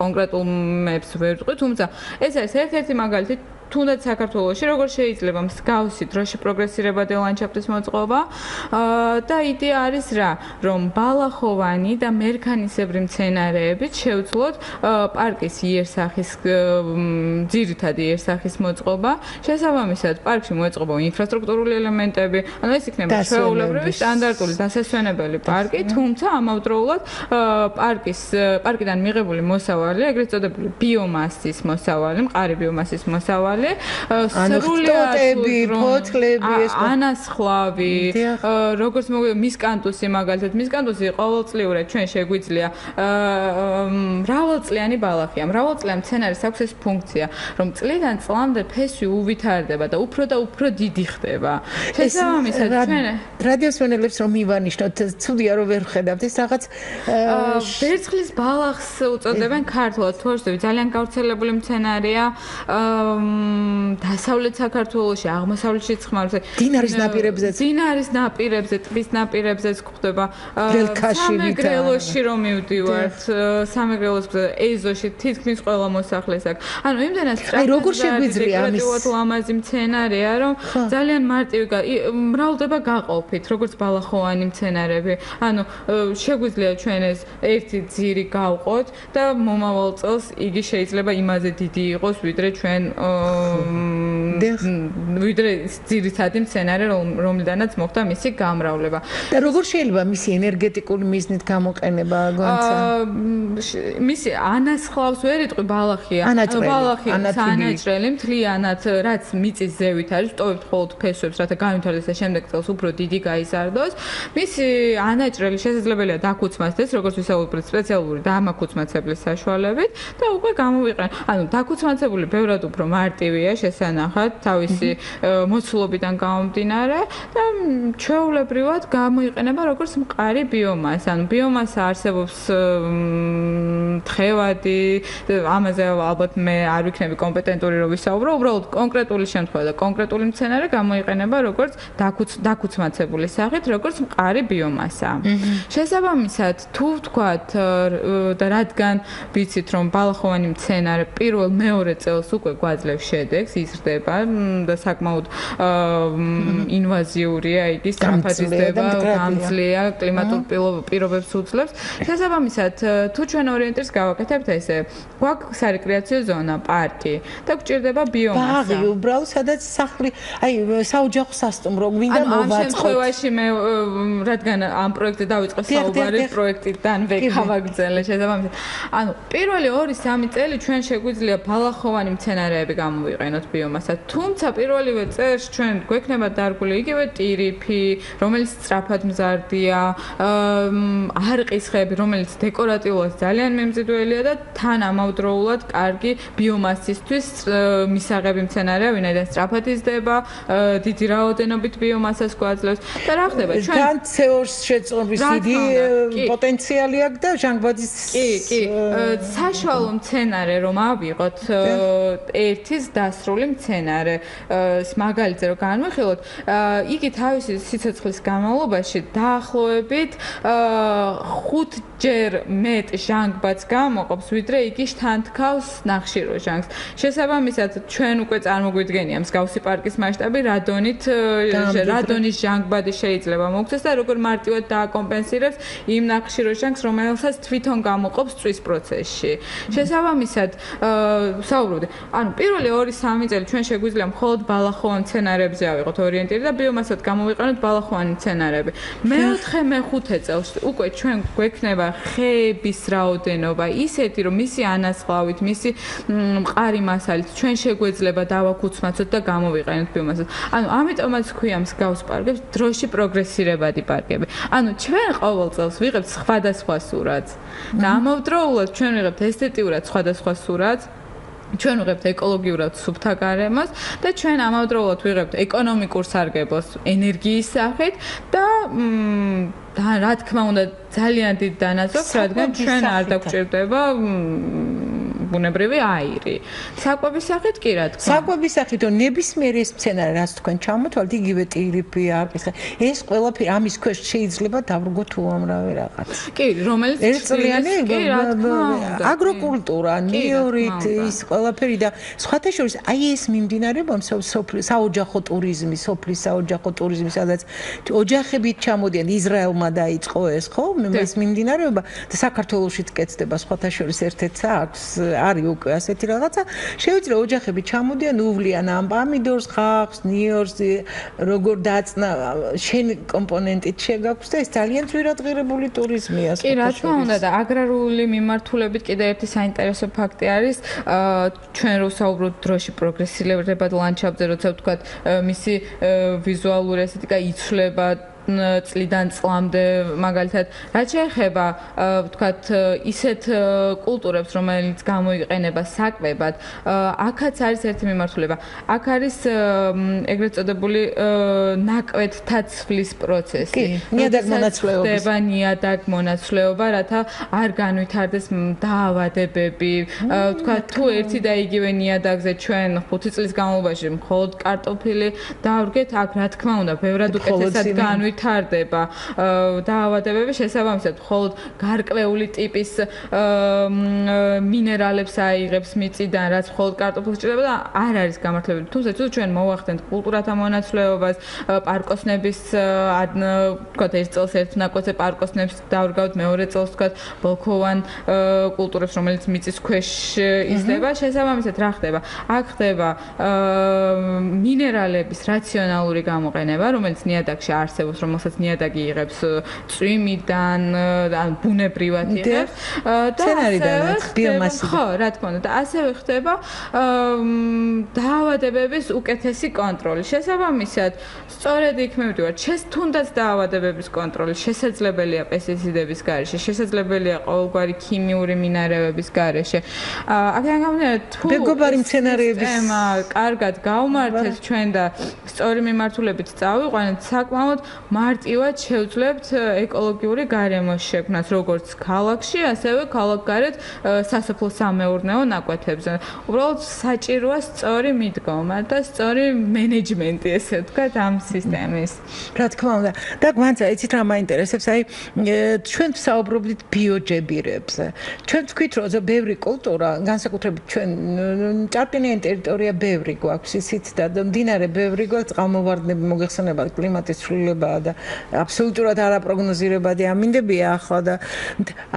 კონკრეტულებს ვერ ვიტყვი, თუმცა ეს არის ერთ-ერთი მაგალითი თუნდაც საქართველოში როგორ შეიძლება მსგავსი დროში პროგრესირებადი ლანდშაფტის მოწყობა და იდეა არის რა, რომ ბალახოვანი და მერქანისებრი მცენარეებით შევძლოთ პარკის იერსახის ძირითადი იერსახის მოწყობა. შესაბამისად, პარკში მოეწყობა ინფრასტრუქტურული ელემენტები, ანუ ეს იქნება ჩვეულებრივი სტანდარტული დასასვენებელი პარკი, თუმცა ამავდროულად პარკიდან მიღებული მოსავალი, ეგრეთ წოდებული ბიომასის მოსავალი, მყარი ბიომასის მოსავალი სრულიად ფოთლები, ანასხლავი, როგორც მისკანტუსი მაგალითად, მისკანტუსი ყოველწლიურად ჩვენ შეგვიძლია მრავალწლიანი ბალახია, მრავალწლიანი მცენარის აქვს ეს ფუნქცია, რომ წლიდან წლამდე ფესვი უვითარდება და უფრო დიდი ხდება. შესაბამისად, ჩვენ რადიოს მენელებს რომ მივანიშნოთ, ცუდია რომ ვერ ხედავთ ეს რაღაც ვერცხლის ბალახს უწოდებენ ქართულად, თორსები ძალიან გავრცელებული მცენარეა. დასავლეთ საქართველოში, აღმოსავლეთში ხმარობს. დინარის ნაპირებზე, ტბის ნაპირებზეც გვხვდება. სამეგრელოში რომ მივდივართ, სამეგრელოს ეზოში თითქმის ყველა მოსახლეს აქვს. ანუ იმდენად როგორ შეგვიძლია ამის ლამაზი მცენარეა, რომ ძალიან მარტივი მრავლდება გაყოფით, როგორც ბალახოვანი მცენარეები. ანუ შეგვიძლია ჩვენ ეს ერთი ძირი გავყოთ და მომავალ წელს იგი შეიძლება იმაზე დიდი იყოს, ვიდრე ჩვენ ვიდრე ძირითადი მცენარე, რომლიდანაც მოხდა მისი გამრავლება. და როგორ შეიძლება მისი ენერგეტიკული მიზნით გამოყენება, გვანცა? მისი ანასხლავს ვერ იტყვი ბალახია. ბალახია ანაჭრელი, მთლიანად, რაც მიწის ზევით არის, ვტოვებთ მხოლოდ ფესვებს, რათა განვითარდეს და შემდეგ წელს უფრო დიდი გაიზარდოს. მისი ანაჭრელი შესაძლებელია დაქუცმაცდეს, როგორც ვისაუბრეთ, სპეციალური დამაქუცმაცებლის საშუალებით და უკვე გამოვიყენ. ანუ დაქუცმაცებული ბევრად უფრო მარტივია შესანახად თავისი მოცულობიდან გამომდინარე და ჩვეულებრივად გამოიყენება როგორც მყარი ბიომასა. ანუ ბიომასა არსებობს თხევადი, ამაზე ალბათ მე არ ვიქნები კომპეტენტური რომ ვისაუბრო, უბრალოდ კონკრეტული შემთხვევა და კონკრეტული მცენარე გამოიყენება როგორც დაქუცმაცებული სახით, როგორც მყარი ბიომასა. შესაბამისად, თუ ვთქვათ და რადგან ვიცით რომ ბალახოვანი მცენარე პირველ მეორე წელს უკვე გვაძლევს შედეგს, იზრდება და საკმაოდ ინვაზიურია, იგი სწრაფად იზრდება, გამძლეა, კლიმატურ პირობებს უძლებს. შესაბამისად, თუ ჩვენ ორიენტირს გავაკეთებთ ესე, გვაქვს სარეკრეაციო ზონა, პარკი და გვჭირდება ბიომასა. ბაღი უბრალოდ, სადაც სახლი, აი, საოჯახო სასტუმრო გვინდა მოვაწყოთ. ამ შემთხვევაში მე რადგან ამ პროექტზე დავიწყე საუბარი, პროექტიდან ვეკავაგრძელე შესაბამისად. ანუ პირველი 2-3 წელი ჩვენ შეგვიძლია ბალახოვანი მცენარეები გამოვიყენოთ ბიომასად. თუმცა პირველივე წელს ჩვენ გვექნება დარგული იგივე ტირიფი, რომელიც სწრაფად მზარდია, არყის ხეები, რომელიც დეკორატიულად ძალიან მიმზიდველია და თან ამავდროულად კარგი ბიომასისთვის მისაღები მცენარეა, ვინაიდან სწრაფად იზრდება, დიდი რაოდენობით ბიომასას გვაძლევს და რა ხდება ჩვენ თან CO2 შეწყობის დიდი პოტენციალი აქვს და ჟანგბადის საშუალო მცენარე რომ ავიღოთ ერთის დასრული მცენარე მდინარის მაგალითზე რომ განვიხილოთ, იგი თავისი სიცოცხლის განმავლობაში დაახლოებით 5-ჯერ მეტ ჟანგბადს გამოყოფს, ვიდრე იგი შთანთქავს ნახშირო ჟანგს. შესაბამისად, ჩვენ უკვე წარმოგვიდგენია მსგავსი პარკის მასშტაბი, რადონის ჟანგბადი შეიძლება მოგცეს და როგორ მარტივად დააკომპენსირებს იმ ნახშირო ჟანგს, რომელსაც თვითონ გამოყოფს წვის პროცესში. შესაბამისად, საუბრობდი, ანუ პირველი 2-3 წელი ჩვენ შეგვიძლია მხოლოდ ბალახოვან მცენარეებზე ავიღოთ ორიენტირი და ბიომასად გამოვიყენოთ ბალახოვანი მცენარეები. მე-4-მე-5 წელს უკვე ჩვენ გვექნება ხეების რაოდენობა ისეთი, რომ მისი ანასხლავით, მისი მყარი მასალით ჩვენ შეგვეძლება დავაქუცმაცოთ და გამოვიყენოთ ბიომასად. ანუ ამიტომაც ქვია მსგავს პარკებს დროში პროგრესირებადი პარკები. ანუ ჩვენ ყოველ წელს ვიღებთ სხვადასხვა სურათს და ამავდროულად ჩვენ ვიღებთ ესთეტიურად სხვადასხვა სურათს. ჩვენ ვიღებთ ეკოლოგიურად სუფთა გარემოს და ჩვენ ამავდროულად ვიღებთ ეკონომიკურ სარგებელს ენერგიის სახით და რა თქმა უნდა ძალიან დიდ დანაზვას, რადგან ჩვენ არ დაგვჭირდება ბუნებრივი აირი. საკვების სახით კი რა თქმა. საკვების სახით რომ ნებისმიერ ეს მცენარე რაც თქვენ ჩამოთვალთ, იგივე ტირიფი არის. ეს ყველაფერი ამის ქვეშ შეიძლება დავრგოთ უამრავი რაღაც. კი, რომელიც ერთწლიანი აგროკულტურა, ნიორით, ის ყველაფერი და სხვათა შორის აი ეს მიმდინარეობა საოჯახო ტურიზმი, სოფლის საოჯახო ტურიზმი, სადაც ოჯახებით ჩამოდიან ისრაელმა დაიწყო ეს, ხო? ეს მიმდინარეობა და საქართველოშიც კეთდება სხვათა შორის ერთ-ერთს აქვს არის უკვე ასეთი რაღაცა. Შეუძლია ოჯახები ჩამოდიან, უვლიან ამ პამიდორს, ხახს, ნიორს, როგორ დაწნა შენ კომპონენტით შეგაქვს და ეს ძალიან ძვირადღირებული ტურიზმია. კი, რა თქმა უნდა და აგრარული მიმართულებით კიდე ერთი საინტერესო ფაქტი არის, ჩვენ რო საუბრობთ დროში პროგრესირებად ლანდშაფტზე, როცა ვთქვათ, მისი ვიზუალური ესთეტიკა იცვლება წლიდან წლამდე მაგალითად რაც შეეხება ვთქვათ ისეთ კულტურებს რომელიც გამოიყენება საკვებად აქაც არის ერთი მიმართულება აქ არის ეგრეთ წოდებული ნაკვეთთა ცვლის პროცესი ნიადაგ მონაცვლეობა რათა არ განვითარდეს დაავადებები ვთქვათ თუ ერთი და იგივე ნიადაგზე ჩვენ 5 წლის განმავლობაში მხოლოდ კარტოფილი დავრგეთ აქ რა თქმა უნდა ბევრად უკეთესად განვითარდება დაავადებები შესაბამისად მხოლოდ გარკვეული ტიპის მინერალებს აიღებს მიწიდან რაც მხოლოდ კარტოფილს ჭირდება და არ არის გამართლებული თუმცა თუ ჩვენ მოვახდენთ კულტურათა მონაცვლეობას პარკოსნების ვთქვათ ერთ წელს ერთ ნაკვეთზე პარკოსნებს დავრგავთ მეორე წელს ვთქვათ ბოლქოვან კულტურებს რომელიც მიწის ქვეშ იზრდება შესაბამისად რა ხდება აქ ხდება მინერალების რაციონალური გამოყენება რომელიც ნიადაგში არსებობს რომელსაც ნიადაგი იღებს წვიმიდან ან ბუნებრივად იღებს და მცენარიდანაც ბიომასიდან ხო რა თქმა უნდა და ასევე ხდება დაავადებების უკეთესი კონტროლი შესაბამისად სწორედ იქ მივდივართ თუნდაც დაავადებების კონტროლი შესაძლებელია პესტიციდების გარეშე შესაძლებელია ყოველგვარი ქიმიური მინარევების გარეშე აქედან გამომდინარე თუ მეგობარი მცენარეების თემა კარგად გავმართეთ ჩვენ და სწორი მიმართულებით წავიყვანეთ საკმაოდ მარტივად შევძლებთ ეკოლოგიური გარემოს შექმნას როგორც ქალაქში ასევე ქალაქგარეთ სასოფლო-სამეურნეო ნაკვეთებზე უბრალოდ საჭიროა სწორი მიდგომა და სწორი მენეჯმენტი ესე ვთქვათ ამ სისტემის რა თქმა უნდა და გვანცა იცით რა მაინტერესებს აი ჩვენ ვსაუბრობთ ბიოჯებირებზე ჩვენ ვთქვით რომ ბევრი კულტურა განსაკუთრებით ჩვენ ჭარბტენიანი ტერიტორია ბევრი გვაქვს ისიც და მდინარე ბევრი გვაქვს წყალმოვარდნები მოგეხსენებათ კლიმატის ცვლილება და აბსოლუტურად არაპროგნოზირებადი ამინდებია ახლა და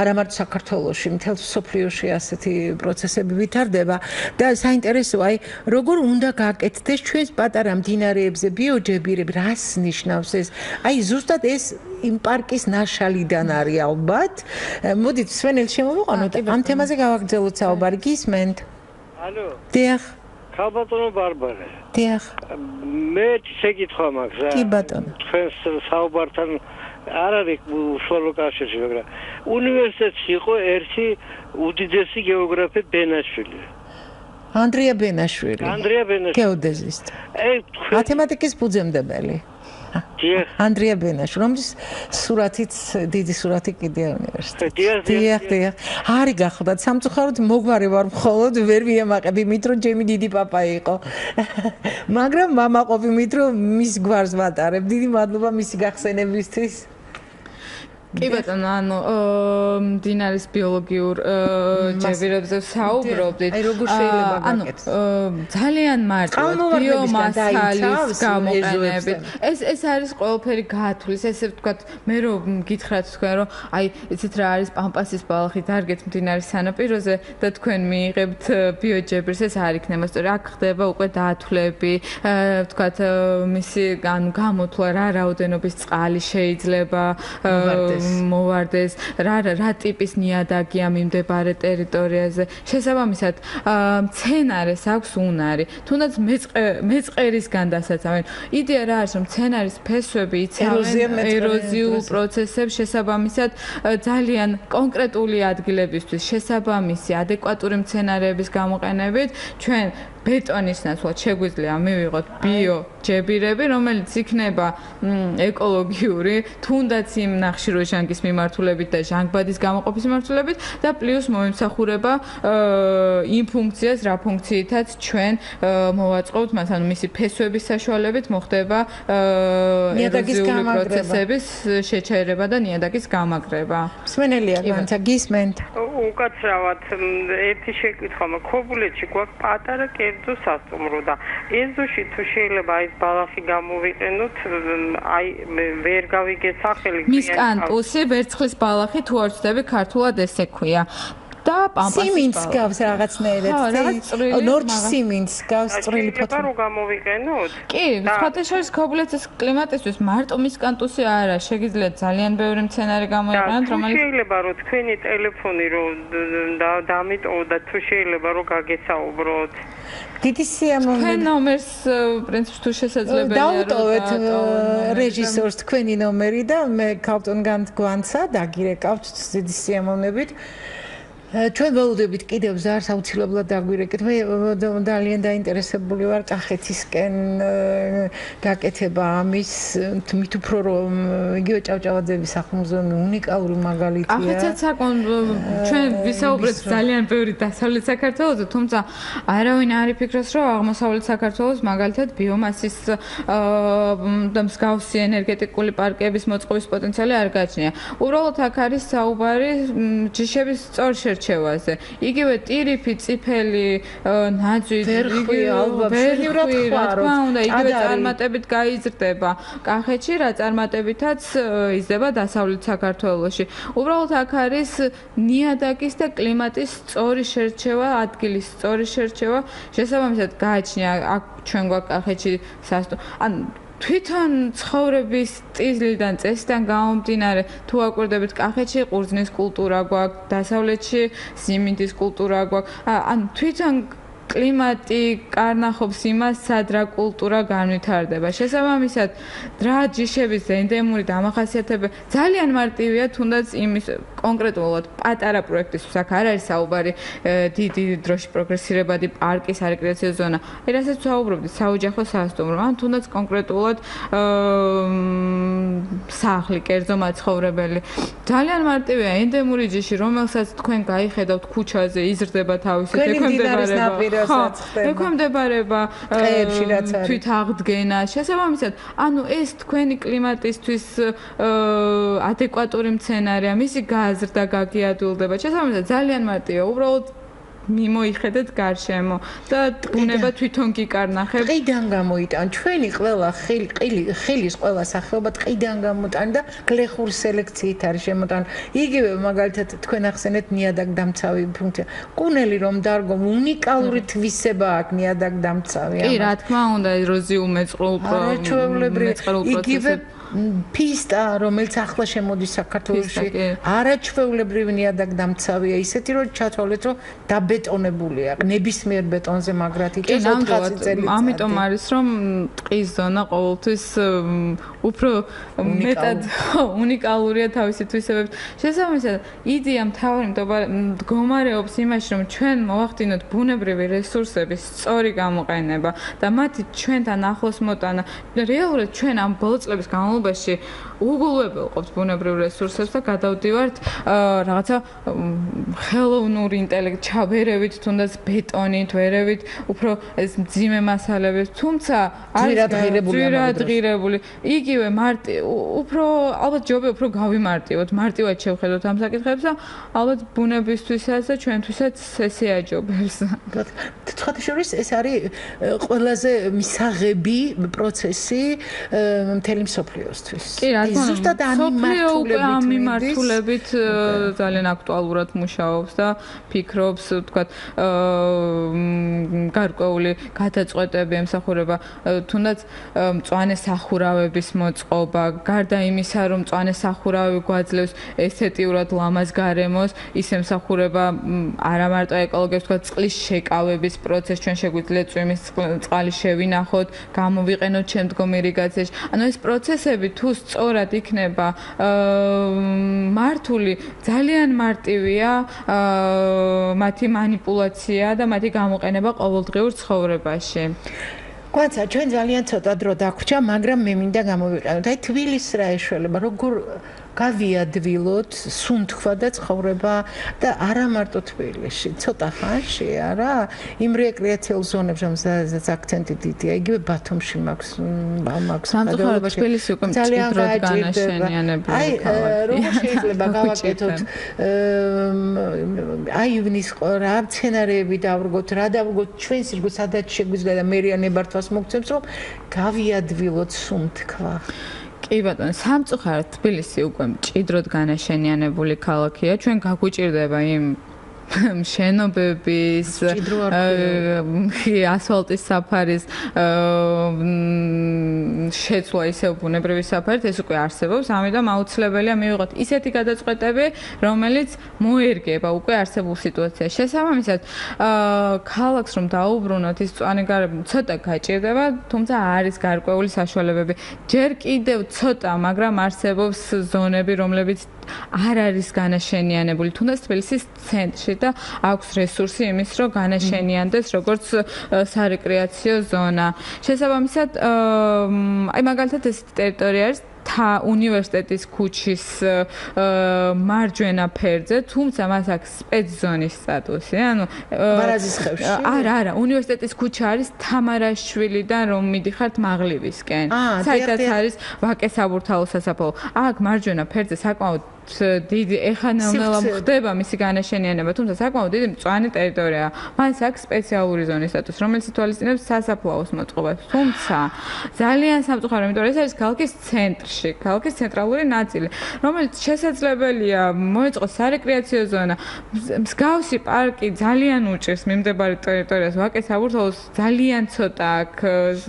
არა მარტო საქართველოში მთელ მსოფლიოში ასეთი პროცესები ვითარდება და საინტერესოა აი როგორ უნდა გაკეთდეს ჩვენს პატარა მდინარეებზე ბიოჯებირები რას ნიშნავს ეს აი ზუსტად ეს იმ პარკის ნაშალიდან არის ალბათ მოდით სვენელ შემოვიყვანოთ ამ თემაზე გავაგრძელოთ საუბარი გისმენთ ალო დიახ ხალბატონო ბარბარე დიახ მე შეკითხვა მაქვს რა კი ბატონო თქვენს საუბართან არ არის უშუალო კავშირი მაგრამ უნივერსიტეტში იყო ერთი უდიდესი გეოგრაფი ბენაშვილი ანდრია ბენაშვილი გეოდეზისტი მათემატიკის ფუძემდებელი ანდრია ბენაშვილი, რომლის სურათიც დიდი სურათი კიდეა უნივერსიტეტში. დიახ. არი გახდათ სამწუხაროდ მოგვარე ვარ მხოლოდ ვერ ვიამაყებ იმით რომ ჩემი დიდი პაპა იყო. მაგრამ მამაყობ იმით რომ მის გვარს ვატარებ. დიდი მადლობა მისი გახსენებისთვის. კი ბატონო, ანუ მდინარის ბიოლოგიურ ჯებირებზე საუბრობდით. აი როგორ შეიძლება გაკეთდეს? ძალიან მარტივად ბიომასალის გამოყენებით. ეს არის ყველაფერი გათვლის, ესე ვთქვათ, მე რომ გითხრათ თქვენ რომ აი იცით რა არის პამპასის ბალახი დარგეთ მდინარის სანაპიროზე და თქვენ მიიღებთ ბიოჯებრს, ეს არ იქნება სწორი. აქ ხდება უკვე დათვლები, ვთქვათ, მისი ანუ გამოთვლა რა რაოდენობის წყალი შეიძლება მოვარდეს, რა ტიპის ნიადაგია მიმდებარე ტერიტორიაზე. შესაბამისად, მცენარეს აქვს უნარი, თუნდაც მეწყერისგან დასაცავენ. იდეა რა არის, რომ მცენარის ფესვები იცავენ ეროზიულ პროცესებს, შესაბამისად, ძალიან კონკრეტული ადგილებისთვის შესაბამისი ადეკვატური მცენარეების გამოყენებით ჩვენ ბეტონის ნაცვლად შეგვიძლია მივიღოთ ბიოჯებირები, რომელიც იქნება ეკოლოგიური, თუნდაც იმ ნახშირორჟანგის მიმართულებით და ჟანგბადის გამოყოფის მიმართულებით და პლუს მომიმსახურება იმ ფუნქციას, რა ფუნქციითაც ჩვენ მოვაწყობთ, მას ანუ მისი ფესვების საშუალებით მოხდება ეროზიული პროცესების შეჩერება და ნიადაგის გამაგრება. მსმენელია განცა გისმენთ. უკაცრავად ერთი შეკითხვა, ქობულეთში გვაქვს პატარა კერძო სასტუმრო და ეზოში თუ შეიძლება ეს ბალახი გამოვიყენოთ, აი ვერ გავიგეთ სახელი. მის კანტუსი ვერცხლის ბალახი თუ არ ვწდები ქართულად ესე ქვია. და პამპასის სიმინდს გავს რაღაცნაირად. ნორჩ სიმინდს გავს წვრილი ფოთოლი. შეიძლება რომ გამოვიყენოთ? კი, სხვადასხვა ქობულეთის კლიმატისთვის მარტო მის კანტუსი არა, შეგიძლიათ ძალიან ბევრი მცენარე გამოიყენოთ, რომელიც შეიძლება რომ თქვენი ტელეფონი რომ დამიტოვო და თუ შეიძლება რომ გაგესაუბროთ. დიდი სიამოვნებით. თქვენ ნომერს პრინციპს თუ შესაძლებელია რომ დაუტოვეთ რეჟისორს თქვენი ნომერი და მე ქავტონგან გვანცა დაგირეკავთ დიდი სიამოვნებით. ჩვენ ველოდებით კიდევ ზარს აუცილებლად დაგვირეკეთ. მე ძალიან დაინტერესებული ვარ კახეთისკენ გაკეთება ამის, მით უფრო რომ იგივე ჭავჭავაძეების სახლ-მუზეუმი უნიკალური მაგალითია. კახეთსაც ჩვენ ვისაუბრეთ ძალიან ბევრი დასავლეთ საქართველოზე, თუმცა არავინ არ იფიქროს, რომ აღმოსავლეთ საქართველოს მაგალითად ბიომასის და მსგავსი ენერგეტიკული პარკების მოწყობის პოტენციალი არ გააჩნია. უბრალოდ აქ არის საუბარი ჯიშების სწორ შერჩევაზე. იგივე ტირიფი, წიფელი, ნაძვი, ვერხვი, ალბათ, რა თქმა უნდა, იგივე წარმატებით გაიზრდება კახეთში, რა წარმატებითაც იზრდება დასავლეთ საქართველოში. უბრალოდ აქ არის ნიადაგის და კლიმატის სწორი შერჩევა, ადგილის სწორი შერჩევა, შესაბამისად გააჩნია აქ ჩვენ გვაქვს კახეთში ანუ თვითონ ცხოვრების სტილიდან, წესიდან გამომდინარე, თუ აკვირდებით კახეთში ყურძნის კულტურა გვაქვს, დასავლეთში სიმინდის კულტურა გვაქვს, ან თვითონ კლიმატი კარნახობს იმას, სად რა კულტურა განვითარდება. შესაბამისად, რა ჯიშების ენდემური დამახასიათებელი ძალიან მარტივია, თუნდაც იმის კონკრეტულად პატარა პროექტისთვის აქ არ არის საუბარი დიდი დროში პროგრესირებადი პარკი, სარეკრეაციო ზონა. აი რასაც ვსაუბრობდით, საოჯახო სასტუმრო, ან თუნდაც კონკრეტულად სახლი, კერძო მაცხოვრებელი. ძალიან მარტივია ენდემური ჯიში, რომელსაც თქვენ გაიხედავთ ქუჩაზე, იზრდება თავისით, ექვემდებარება ტყეებში რაც არის. თვით აღდგენა. შესაბამისად, ანუ ეს თქვენი კლიმატისთვის ადეკვატური მცენარეა, მისი გაზრდა გაგიადულდება. შესაბამისად, ძალიან მარტივია, უბრალოდ მიმოიხედეთ გარშემო და ბუნება თვითონ გიკარნახებ. ტყიდან გამოიტან ჩვენი ყველა ხილის ყველა სახეობა ტყიდან გამოტან და გლეხურ სელექციით არის შემოტან. იგივე მაგალითად თქვენ ახსენეთ ნიადაგდამცავი ფუნქცია. კუნელი რომ დარგო უნიკალური თვისება აქვს ნიადაგდამცავი. კი, რა თქმა უნდა, ეროზიულ მეწყრულ პროცესებში. ფისტა, რომელიც ახლა შემოდის საქართველოში, არაჩვეულებრივი ნიადაგდამცავია, ისეთი რომ ჩათვალეთ, რომ დაბეტონებულია, ნებისმიერ ბეტონზე მაგრად იწევს 400 წელი. ამიტომ არის რომ ტყის ზონა ყოველთვის უფრო მეტად უნიკალურია თავისი თვისებებით. შესაბამისად, იდეა მთავარი მდგომარეობს იმაში, რომ ჩვენ მოვახდინოთ ბუნებრივი რესურსების სწორი გამოყენება და მათი ჩვენთან ახლოს მოტანა. რეალურად ჩვენ ამ ბოლო წლების განმავლობაში უგულვებელყოფთ ბუნებრივ რესურსებს და გადავდივართ რაღაცა ხელოვნური ინტელექტ ჩაბერებით, თუნდაც ბეტონით, ვერებით, უფრო ეს მძიმე მასალებით, თუმცა ძვირადღირებული. იგივე უფრო ალბათ ჯობია უფრო გავიმარტივოთ, მარტივად შევხედოთ ამ საკითხებს და ალბათ ბუნებისთვისაც და ჩვენთვისაც ეს ეაჯობებს. თქვათ შორის ეს არის ყველაზე მისაღები პროცესი მთელი მსოფლიოსთვის. კი, რა თქმა უნდა, ზუსტად ამ მიმართულებით ძალიან აქტუალურად მუშაობს და ფიქრობს, თქვათ, გარკვეული გადაწყვეტები ემსახურება, თუნდაც მწვანე სახურავების მოწყობა, გარდა იმისა, რომ მწვანე სახურავი გვაძლევს ესთეტიურად ლამაზ გარემოს, ის ემსახურება არა მარტო ეკოლოგებს, თქვათ, წყლის შეკავების პროცესს, ჩვენ შეგვიძლია წვიმის წყალი შევინახოთ, გამოვიყენოთ შემდგომ ირიგაციაში. ანუ ეს პროცესები თუ სწორად იქნება მართული, ძალიან მარტივია მათი манипуляცია და მათი გამოყენება ყოველდღიურ ცხოვრებაში. გვანცა, ჩვენ ძალიან ცოტა დრო დაგვჭა, მაგრამ მე მინდა გამოვიყენოთ. აი თბილისს რა ეშველება, როგორ გავიადვილოთ სუნთქვა და ცხოვრება და არა მარტო თბილისში, ცოტა ხანში, არა, იმ რეკრეაციულ ზონებში, რომელზეც აქცენტი დიდია, იგივე ბათუმში მაქვს. სამწუხაროდ თბილისი უკვე მჭიდროდ განაშენიანებული ქალაქია. როგორ შეიძლება გავაკეთოთ აი ივნის რა სცენარები დავრგოთ, რა დავრგოთ ჩვენს ირგო სადაც შეგვიძლია და მერია ნებართვას მოგცემს, რომ გავიადვილოთ სუნთქვა. კი ბატონო, სამწუხაროდ თბილისი უკვე მჭიდროდ განაშენიანებული ქალაქია. ჩვენ გაგვიჭირდება იმ შენობების, ასფალტის საფარის შეცვლა ისევ ბუნებრივი საფარით, ეს უკვე არსებობს, ამიტომ აუცილებელია მივიღოთ ისეთი გადაწყვეტები, რომელიც მოერგება უკვე არსებულ სიტუაციას. შესაბამისად, ქალაქს რომ დაუბრუნოთ, ის მწვანე გარემო ცოტა გაჭირდება, თუმცა არის გარკვეული საშუალებები. ჯერ კიდევ ცოტა, მაგრამ არსებობს ზონები, რომლებიც არ არის განაშენიანებული, თუნდაც თბილისის ცენტრში და აქვს რესურსი იმის, რომ განაშენიანდეს როგორც სარეკრეაციო ზონა. შესაბამისად, აი მაგალითად ეს ტერიტორია არის უნივერსიტეტის ქუჩის მარჯვენა ფერზე, თუმცა მას აქვს სპეცზონის სტატუსი. ანუ ვარაზისხევში? არა, უნივერსიტეტის ქუჩა არის თამარაშვილიდან რომ მიდიხართ მაღლივისკენ. საერთოდ არის ვაკე საბურთალოს სასაფლაო. აქ მარჯვენა ფერზე საკმაოდ დიდი ეხანელა ხდება მისი განაშენიანება, თუმცა საკმაოდ დიდი მწვანე ტერიტორია. მას აქვს სპეციალური ზონის სტატუსი, რომელიც ითვალისწინებს სასაფლაოს მოწყობას. თუმცა ძალიან სამწუხარო, იმიტომ რომ ეს არის ქალაქის ცენტრში, ქალაქის ცენტრალური ნაწილი, რომელიც შესაძლებელია მოეწყოს სარეკრეაციო ზონა. მსგავსი პარკი ძალიან უჭირს მიმდებარე ტერიტორიას, ვაკე საბურთალოს ძალიან ცოტა აქვს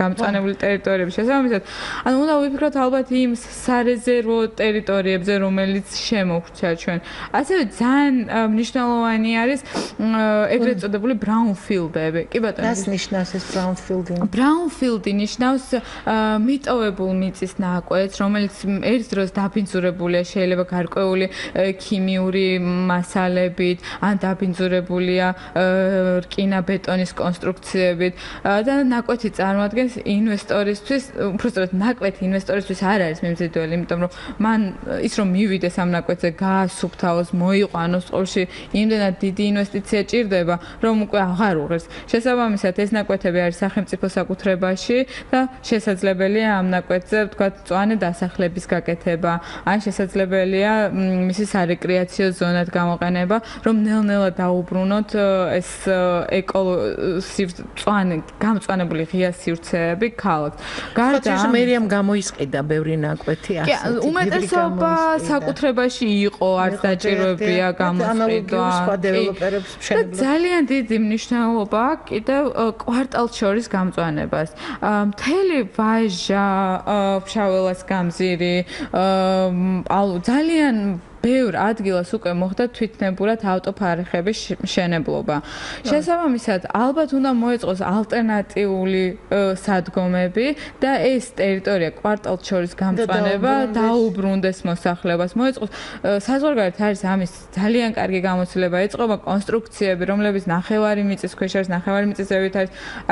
გამწვანებული ტერიტორიები. შესაბამისად, ანუ უნდა ვიფიქროთ ალბათ იმ სარეზერვო ტერიტორიებზე, რომელიც შემოგვჭა ჩვენ. ასევე ძალიან მნიშვნელოვანი არის ეგრეთ წოდებული ბრაუნფილდები. კი ბატონო. რას ნიშნავს ეს ბრაუნფილდი? ბრაუნფილდი ნიშნავს მიტოვებულ მიწის ნაკვეთს, რომელიც ერთ დროს დაბინძურებულია, შეიძლება გარკვეული ქიმიური მასალებით, ან დაბინძურებულია რკინა-ბეტონის კონსტრუქციებით და ნაკვეთი წარმოადგენს ინვესტორისთვის, უბრალოდ ნაკვეთი ინვესტორისთვის არ არის მიმზიდველი, იმიტომ რომ მან ის რომ მივიდეს ამ ნაკვეთზე, გაასუფთავოს, მოიყვანოს, ყოველში იმდენად დიდი ინვესტიცია ჭირდება, რომ უკვე აღარ უღერს. შესაბამისად, ეს ნაკვეთები არის სახელმწიფო საკუთრებაში და შესაძლებელია ამ ნაკვეთზე, ვთქვათ, მწვანე დასახლების გაკეთება, ან შესაძლებელია მისი სარეკრეაციო ზონად გამოყენება, რომ ნელ-ნელა დაუბრუნოთ ეს გამწვანებული ღია სივრცეები ქალაქს. გარდა მერიამ გამოისყიდა ბევრი ნაკვეთი ასე. უმეტესობა საკუთრებაში იყო, არც დაჭიროებია გამოსყიდვა. ძალიან დიდი მნიშვნელობა აქვს კიდევ კვარტალს შორის გამწვანებას. მთელი ვაჟა, ფშაველას გამზირი, ძალიან ბევრ ადგილას უკვე მოხდა თვითნებურად ავტოფარეხების მშენებლობა. შესაბამისად, ალბათ უნდა მოეწყოს ალტერნატიული სადგომები და ეს ტერიტორია კვარტალს შორის გამწვანება დაუბრუნდეს მოსახლეობას. მოეწყოს საზღვარგარეთ არის ამის ძალიან კარგი გამოცდილება. ეწყობა კონსტრუქციები, რომლებიც ნახევარი მიწის ქვეშ არის, ნახევარი მიწის ზევით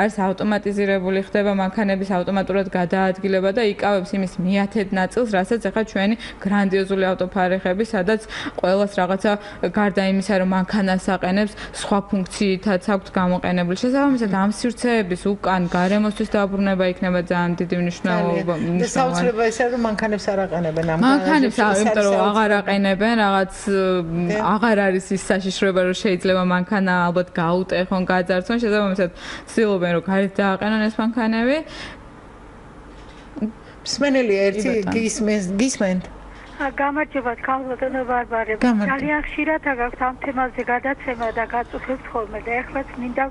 არის ავტომატიზირებული, ხდება მანქანების ავტომატურად გადაადგილება და იკავებს იმის მიათედ ნაწილს, რასაც ახლა ჩვენი გრანდიოზული ავტოფარეხები, სადაც ყველას რაღაცა გარდა იმისა, რომ მანქანას აყენებს, სხვა ფუნქციითაც აქვს გამოყენებული. შესაბამისად, ამ სივრცეების უკან გარემოსთვის დაბრუნება იქნება ძალიან დიდი მნიშვნელობა. და საოცრება ისაა, რომ მანქანებს არ აყენებენ ამ მანქანებს, იმიტომ რომ აღარ აყენებენ, რაღაც აღარ არის ის საშიშროება, რომ შეიძლება მანქანა ალბათ გაუტეხონ, გაძარცვონ, შესაბამისად, ცდილობენ, რომ გარეთ დააყენონ ეს მანქანები. მსმენელი ერთი გისმენთ. გამარჯობათ, ქალბატონო ბარბარე. ძალიან ხშირად აქვს ამ თემაზე გადაცემა და გაწუხებთ ხოლმე და ეხლაც მინდა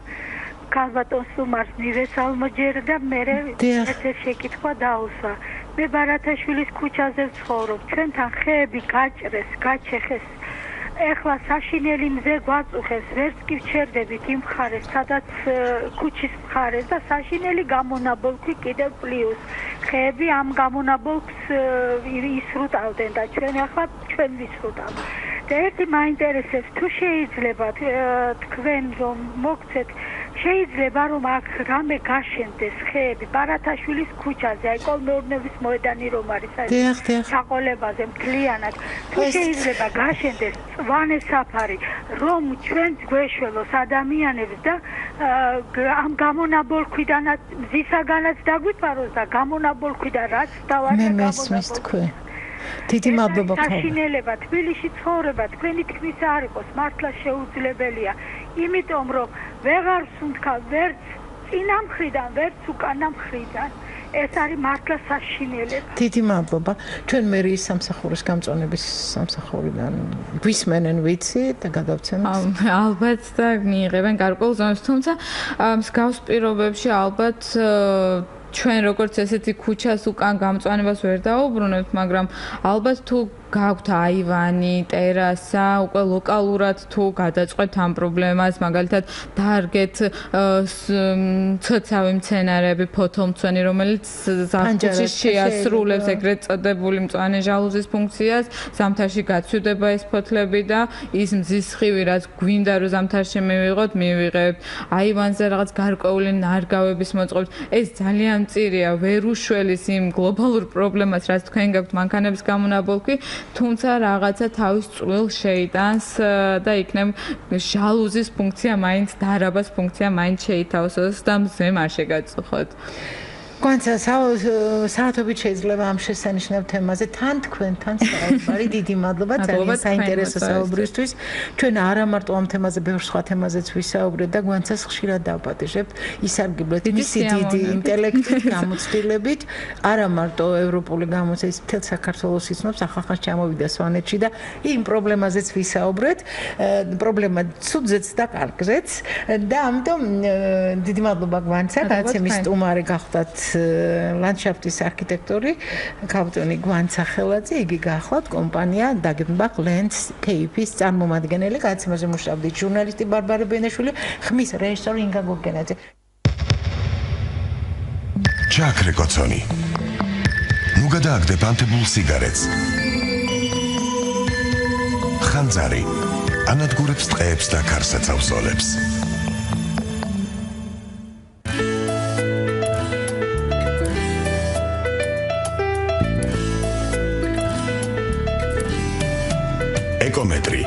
ქალბატონ სტუმარს მივესალმო ჯერ და მე ეს შეკითხვა დაუსვა. მე ბარათაშვილის ქუჩაზე ვცხოვრობ. ჩვენთან ხეები გაჭრეს, გაჩეხეს. ეხლა საშინელი მზე გვაწუხებს, ვერც კი ვჩერდებით იმ მხარეს, სადაც ქუჩის მხარეს და საშინელი გამონაბოლქვი კიდევ პლუს. ხეები ამ გამონაბოლქვს ისრუტავდნენ და ჩვენ ახლა ჩვენ ვისრუტავთ. და ერთი მაინტერესებს, თუ შეიძლება თქვენ რომ მოგცეთ, შეიძლება რომ აქ რამე გაშენდეს ხეები ბარათაშვილის ქუჩაზე, აი კოლმეურნეობის მოედანი რომ არის აი საყოლებაზე მთლიანად. თუ შეიძლება გაშენდეს მწვანე საფარი, რომ ჩვენც გვეშველოს ადამიანებს და ამ გამონაბოლქვიდანაც მზისაგანაც დაგვიფაროს და გამონაბოლქვიდან რაც დავარდა გამონაბოლქვი. დიდი მადლობა. საშინელება თბილისში ცხოვრება თქვენი თქმის არ იყოს მართლა შეუძლებელია. იმიტომ რომ ვეღარ სუნთქა ვერც წინა მხრიდან ვერც უკანა მხრიდან. ეს არის მართლა საშინელება. დიდი მადლობა. ჩვენ მერიის სამსახურის გამწვანების სამსახურიდან გვისმენენ ვიცი და გადავცემთ. ალბათ და მიიღებენ გარკვეულ ზონებს, თუმცა მსგავს პირობებში ალბათ ჩვენ როგორც ესეთი ქუჩას უკან გამწვანებას ვერ დაუბრუნებთ, მაგრამ ალბათ თუ გაქვთ აივანი, ტერასა, უკვე ლოკალურად თუ გადაწყვეტთ ამ პრობლემას, მაგალითად დარგეთ ცოცავი მცენარეები, ფოთოლმცვენი, რომელიც ზაფხულში შეასრულებს ეგრეთ წოდებული მწვანე ჟალუზის ფუნქციას, ზამთარში გაცვიდება ეს ფოთლები და ის მზის სხივი, რაც გვინდა რომ ზამთარში მივიღოთ, მივიღებთ. აივანზე რაღაც გარკვეული ნარგავების მოწყობთ. ეს ძალიან მწირია, ვერ უშველის იმ გლობალურ პრობლემას, რაც თქვენ გაქვთ მანქანების გამონაბოლქვი. თუმცა რაღაცა თავის წვრილს შეიტანს და იქნებ ჟალუზის ფუნქცია მაინც დარაბას ფუნქცია მაინც შეითავსოს და მზე არ შეგაწუხოთ. გვანცა საათობით შეიძლება ამ შესანიშნავ თემაზე თან თქვენთან საუბარი. დიდი მადლობა ძალიან საინტერესო საუბრისთვის. ჩვენ არა მარტო ამ თემაზე, ბევრ სხვა თემაზეც ვისაუბრეთ და გვანცას ხშირად დავპატიჟებთ. ისარგებლეთ მისი დიდი ინტელექტით, გამოცდილებით, არა მარტო ევროპული გამოცდა, ის მთელ საქართველოს იცნობს, ახალ ჩამოვიდა სვანეთში და იმ პრობლემაზეც ვისაუბრეთ. პრობლემა ცუდზეც და კარგზეც და ამიტომ დიდი მადლობა გვანცა, გადაცემის სტუმარი გახდათ ლანდშაფტის არქიტექტორი ქალბატონი გვანცა ხელაძე, იგი გახლავთ კომპანია დაგებბახ ლენდსკეიპის წარმომადგენელი. გადაცემაზე მუშაობდით ჟურნალისტი ბარბარე ბენაშვილი, ხმის რეჟისორი ინგა გოგენაძე. ჩაქრე კოცონი. ნუ გადააგდებ ანთებულ სიგარეტს. ხანძარი ანადგურებს ტყეებს და ქარსაცავსოლებს. ეკომეტრი